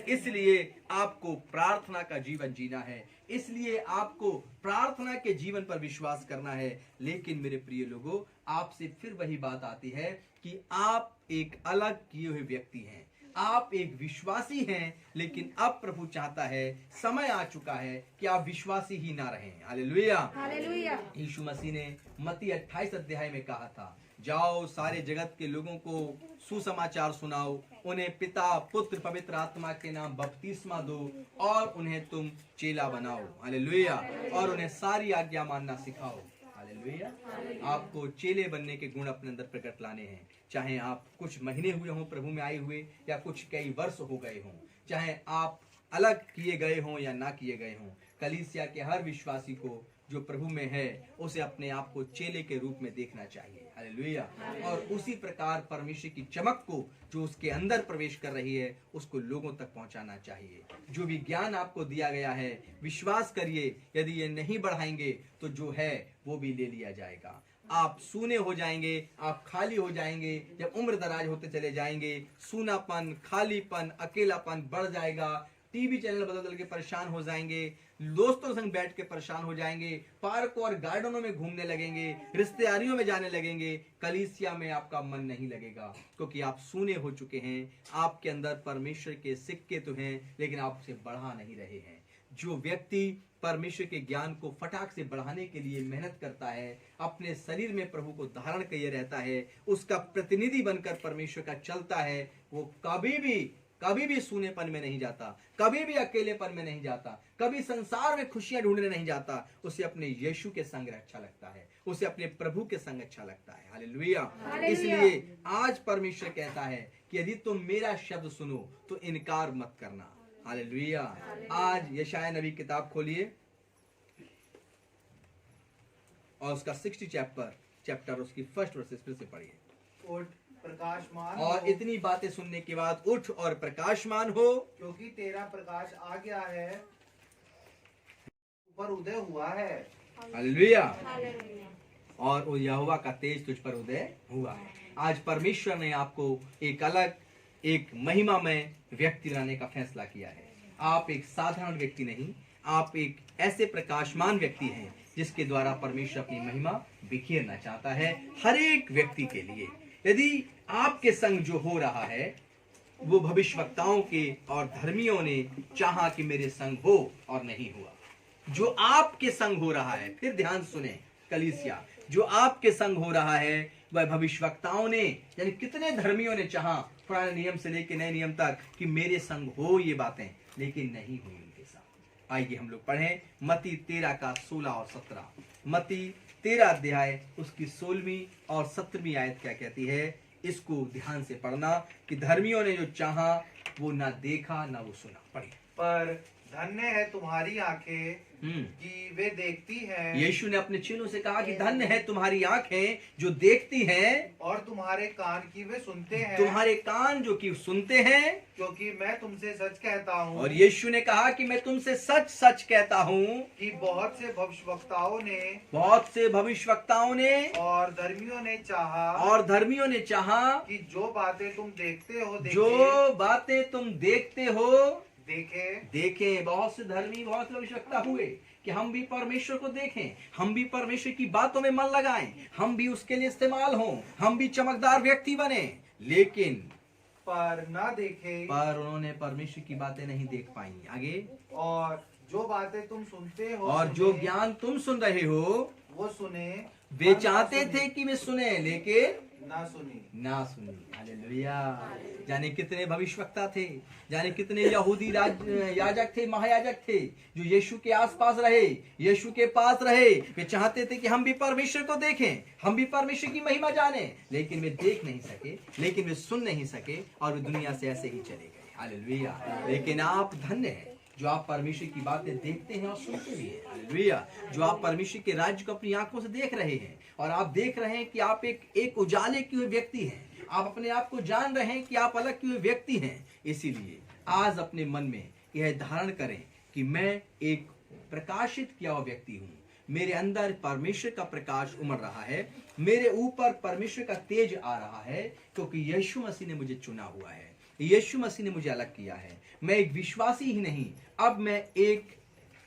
Speaker 1: इसलिए आपको प्रार्थना का जीवन जीना है, इसलिए आपको प्रार्थना के जीवन पर विश्वास करना है। लेकिन मेरे प्रिय लोगों, आपसे फिर वही बात आती है कि आप एक अलग किए हुए व्यक्ति हैं, आप एक विश्वासी हैं, लेकिन अब प्रभु चाहता है, समय आ चुका है कि आप विश्वासी ही ना रहें। हालेलुया।
Speaker 4: हालेलुया।
Speaker 1: यीशु मसीह ने मत्ती 28 अध्याय में कहा था, जाओ सारे जगत के लोगों को सुसमाचार सुनाओ, उन्हें पिता, पुत्र, पवित्र आत्मा के नाम बपतिस्मा दो और उन्हें तुम चेला बनाओ। हालेलुया। और उन्हें सारी आज्ञा मानना सिखाओ। हालेलुया। आपको चेले बनने के गुण अपने अंदर प्रकट लाने हैं, चाहे आप कुछ महीने हुए हों प्रभु में आए हुए या कुछ कई वर्ष हो गए हों, चाहे आप अलग किए गए हों या ना किए गए हों। कलीसिया के हर विश्वासी को जो प्रभु में है उसे अपने आप को चेले के रूप में देखना चाहिए। हालेलुया। और उसी प्रकार परमेश्वर की चमक को जो उसके अंदर प्रवेश कर रही है उसको लोगों तक पहुंचाना चाहिए। जो भी ज्ञान आपको दिया गया है, विश्वास करिए, यदि ये नहीं बढ़ाएंगे तो जो है वो भी ले लिया जाएगा। आप सूने हो जाएंगे, आप खाली हो जाएंगे। जब उम्र दराज होते चले जाएंगे, सूनापन, खालीपन, अकेलापन बढ़ जाएगा। टीवी चैनल बदल बदल के परेशान हो जाएंगे, दोस्तों संग बैठ के परेशान हो जाएंगे, पार्कों और गार्डनों में घूमने लगेंगे, रिश्तेदारियों में जाने लगेंगे, कलीसिया में आपका मन नहीं लगेगा, क्योंकि आप सूने हो चुके हैं। आपके अंदर परमेश्वर के सिक्के तो हैं, लेकिन आप उसे बढ़ा नहीं रहे हैं। जो व्यक्ति परमेश्वर के ज्ञान को फटाक से बढ़ाने के लिए मेहनत करता है, अपने शरीर में प्रभु को धारण किए रहता है, उसका प्रतिनिधि बनकर परमेश्वर का चलता है, वो कभी भी सूनेपन में नहीं जाता, कभी भी अकेलेपन में नहीं जाता, कभी संसार में खुशियां ढूंढने नहीं जाता। उसे अपने यीशु के संग अच्छा लगता है, उसे अपने प्रभु के संग अच्छा लगता है। हालेलुया। इसलिए आज परमेश्वर कहता है कि यदि तुम मेरा शब्द सुनो तो इनकार मत करना। हालेलुया। आज यशाया नबी किताब खोलिए और उसका 60 चैप्टर उसकी फर्स्ट वर्सेस फिर से पढ़िए।
Speaker 2: उठ प्रकाशमान
Speaker 1: और
Speaker 2: हो,
Speaker 1: इतनी बातें सुनने के बाद उठ और प्रकाशमान हो,
Speaker 2: क्योंकि तेरा प्रकाश आ गया है, ऊपर उदय हुआ है।
Speaker 1: हालेलुया। और वो यहोवा का तेज तुझ पर उदय हुआ है। आज परमेश्वर ने आपको एक अलग, एक महिमामय व्यक्ति बनाने का फैसला किया है। आप एक साधारण व्यक्ति नहीं, आप एक ऐसे प्रकाशमान व्यक्ति हैं जिसके द्वारा परमेश्वर अपनी महिमा बिखेरना चाहता है हर एक व्यक्ति के लिए। यदि आपके संग जो हो रहा है वो भविष्यवक्ताओं के और धर्मियों ने चाहा कि मेरे संग हो और नहीं हुआ, जो आपके संग हो रहा है, फिर ध्यान सुने कलीसिया, जो आपके संग हो रहा है वह भविष्यवक्ताओं ने, यानी कितने धर्मियों ने चाहा पुराने नियम से लेकर नए नियम तक कि मेरे संग हो ये बातें, लेकिन नहीं हुई उनके साथ। आइए हम लोग पढ़ें मत्ती 13 का 16 और 17। मत्ती 13 अध्याय उसकी 16वीं और 17वीं आयत क्या कहती है, इसको ध्यान से पढ़ना कि धर्मियों ने जो चाहा वो ना देखा ना वो सुना। पढ़िए।
Speaker 2: पर धन्य है तुम्हारी आंखें कि वे देखती हैं,
Speaker 1: यीशु ने अपने चेलों से कहा कि धन्य है तुम्हारी आंखें जो देखती हैं,
Speaker 2: और तुम्हारे कान की वे सुनते हैं,
Speaker 1: तुम्हारे कान जो कि सुनते हैं,
Speaker 2: क्योंकि मैं तुमसे सच कहता हूँ।
Speaker 1: और यीशु ने कहा कि मैं तुमसे सच सच कहता हूँ
Speaker 2: कि बहुत से
Speaker 1: भविष्यवक्ताओं ने
Speaker 2: और धर्मियों ने चाहा
Speaker 1: कि
Speaker 2: जो बातें तुम देखते हो
Speaker 1: जो बातें तुम देखते हो देखें। बहुत से धर्मी, बहुत से भविष्यवक्ता हुए कि हम भी परमेश्वर को देखें, हम भी परमेश्वर की बातों में मन लगाएं, हम भी उसके लिए इस्तेमाल हों, हम भी चमकदार व्यक्ति बने, लेकिन
Speaker 2: पर ना देखे,
Speaker 1: पर उन्होंने परमेश्वर की बातें नहीं देख पाई। आगे,
Speaker 2: और जो बातें तुम सुनते हो
Speaker 1: और जो ज्ञान तुम सुन रहे हो
Speaker 2: वो सुने,
Speaker 1: वे
Speaker 2: पर
Speaker 1: चाहते
Speaker 2: ना
Speaker 1: थे कि वे सुने, लेकिन
Speaker 2: ना सुनी।
Speaker 1: ना सुनी। हालेलुया। जाने कितने भविष्यवक्ता थे, जाने कितने यहूदी याजक थे, महायाजक थे, जो यीशु के आसपास रहे, यीशु के पास रहे। वे चाहते थे कि हम भी परमेश्वर को देखें, हम भी परमेश्वर की महिमा जाने, लेकिन वे देख नहीं सके, लेकिन वे सुन नहीं सके, और वे दुनिया से ऐसे ही चले गए। हालेलुया। लेकिन आप धन्य हैं जो आप परमेश्वर की बातें देखते हैं और सुनते भी हैं। हालेलुया। जो आप परमेश्वर के राज्य को अपनी आंखों से देख रहे हैं, और आप देख रहे हैं कि आप एक उजाले किए हुए व्यक्ति हैं, आप अपने आप को जान रहे हैं कि आप अलग किए हुए व्यक्ति हैं। इसीलिए आज अपने मन में यह धारण करें कि मैं एक प्रकाशित किया हुआ व्यक्ति हूँ, मेरे अंदर परमेश्वर का प्रकाश उमड़ रहा है, मेरे ऊपर परमेश्वर का तेज आ रहा है, क्योंकि यीशु मसीह ने मुझे चुना हुआ है, यीशु मसीह ने मुझे अलग किया है। मैं एक विश्वासी ही नहीं, अब मैं एक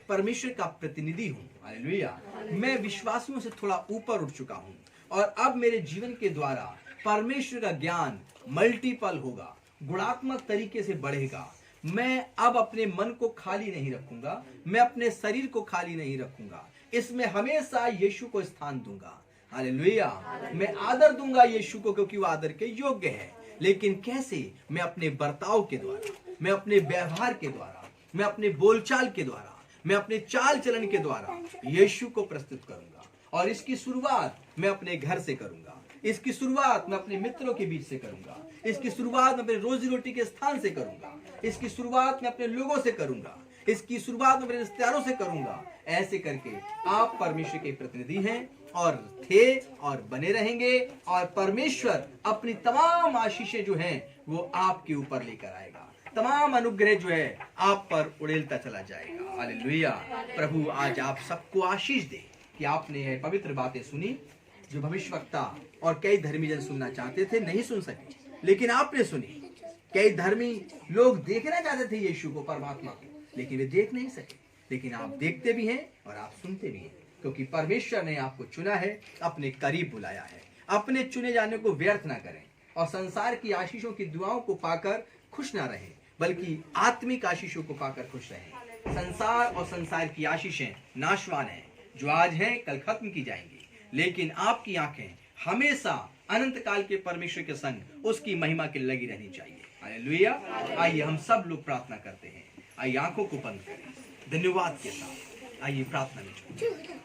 Speaker 1: परमेश्वर का प्रतिनिधि हूँ। हालेलुया। मैं विश्वासियों से थोड़ा ऊपर उठ चुका हूँ, और अब मेरे जीवन के द्वारा परमेश्वर का ज्ञान मल्टीपल होगा, गुणात्मक तरीके से बढ़ेगा। मैं अब अपने मन को खाली नहीं रखूंगा, मैं अपने शरीर को खाली नहीं रखूंगा, इसमें हमेशा यीशु को स्थान दूंगा। हालेलुया। मैं आदर दूंगा यीशु को, क्योंकि वो आदर के योग्य है। लेकिन कैसे? मैं अपने बर्ताव के द्वारा, मैं अपने व्यवहार के द्वारा, मैं अपने बोलचाल के द्वारा, मैं अपने चाल चलन के द्वारा यीशु को प्रस्तुत करूंगा। और इसकी शुरुआत मैं अपने घर से करूंगा, इसकी शुरुआत मैं अपने मित्रों के बीच से करूंगा, इसकी शुरुआत मैं अपने रोजी रोटी के स्थान से करूंगा, इसकी शुरुआत मैं अपने लोगों से करूंगा, इसकी शुरुआत मैं अपने रिश्तेदारों से करूंगा। ऐसे करके आप परमेश्वर के प्रतिनिधि हैं, और थे और बने रहेंगे, और परमेश्वर अपनी तमाम आशीषें जो हैं वो आपके ऊपर लेकर आएगा, तमाम अनुग्रह जो है आप पर उड़ेलता चला जाएगा। हालेलुया। प्रभु आज आप सबको आशीष दे कि आपने यह पवित्र बातें सुनी, जो भविष्यवक्ता और कई धर्मी जन सुनना चाहते थे, नहीं सुन सके, लेकिन आपने सुनी। कई धर्मी लोग देखना चाहते थे यीशु को, परमात्मा को, लेकिन वे देख नहीं सके। लेकिन आप देखते भी हैं और आप सुनते भी हैं, क्योंकि परमेश्वर ने आपको चुना है, अपने करीब बुलाया है। अपने चुने जाने को व्यर्थ ना करें, और संसार की आशीषों की दुआओं को पाकर खुश ना रहें, बल्कि आत्मिक आशीषों को पाकर खुश रहें। संसार और संसार की आशीषें नाशवान हैं, जो आज हैं कल खत्म की जाएंगी, लेकिन आपकी आंखें हमेशा अनंत काल के परमेश्वर के संग उसकी महिमा के लगी रहनी चाहिए। हालेलुया। आइए हम सब लोग प्रार्थना करते हैं। आइए आंखों को बंद करें, धन्यवाद के साथ आइए प्रार्थना में जुड़ें।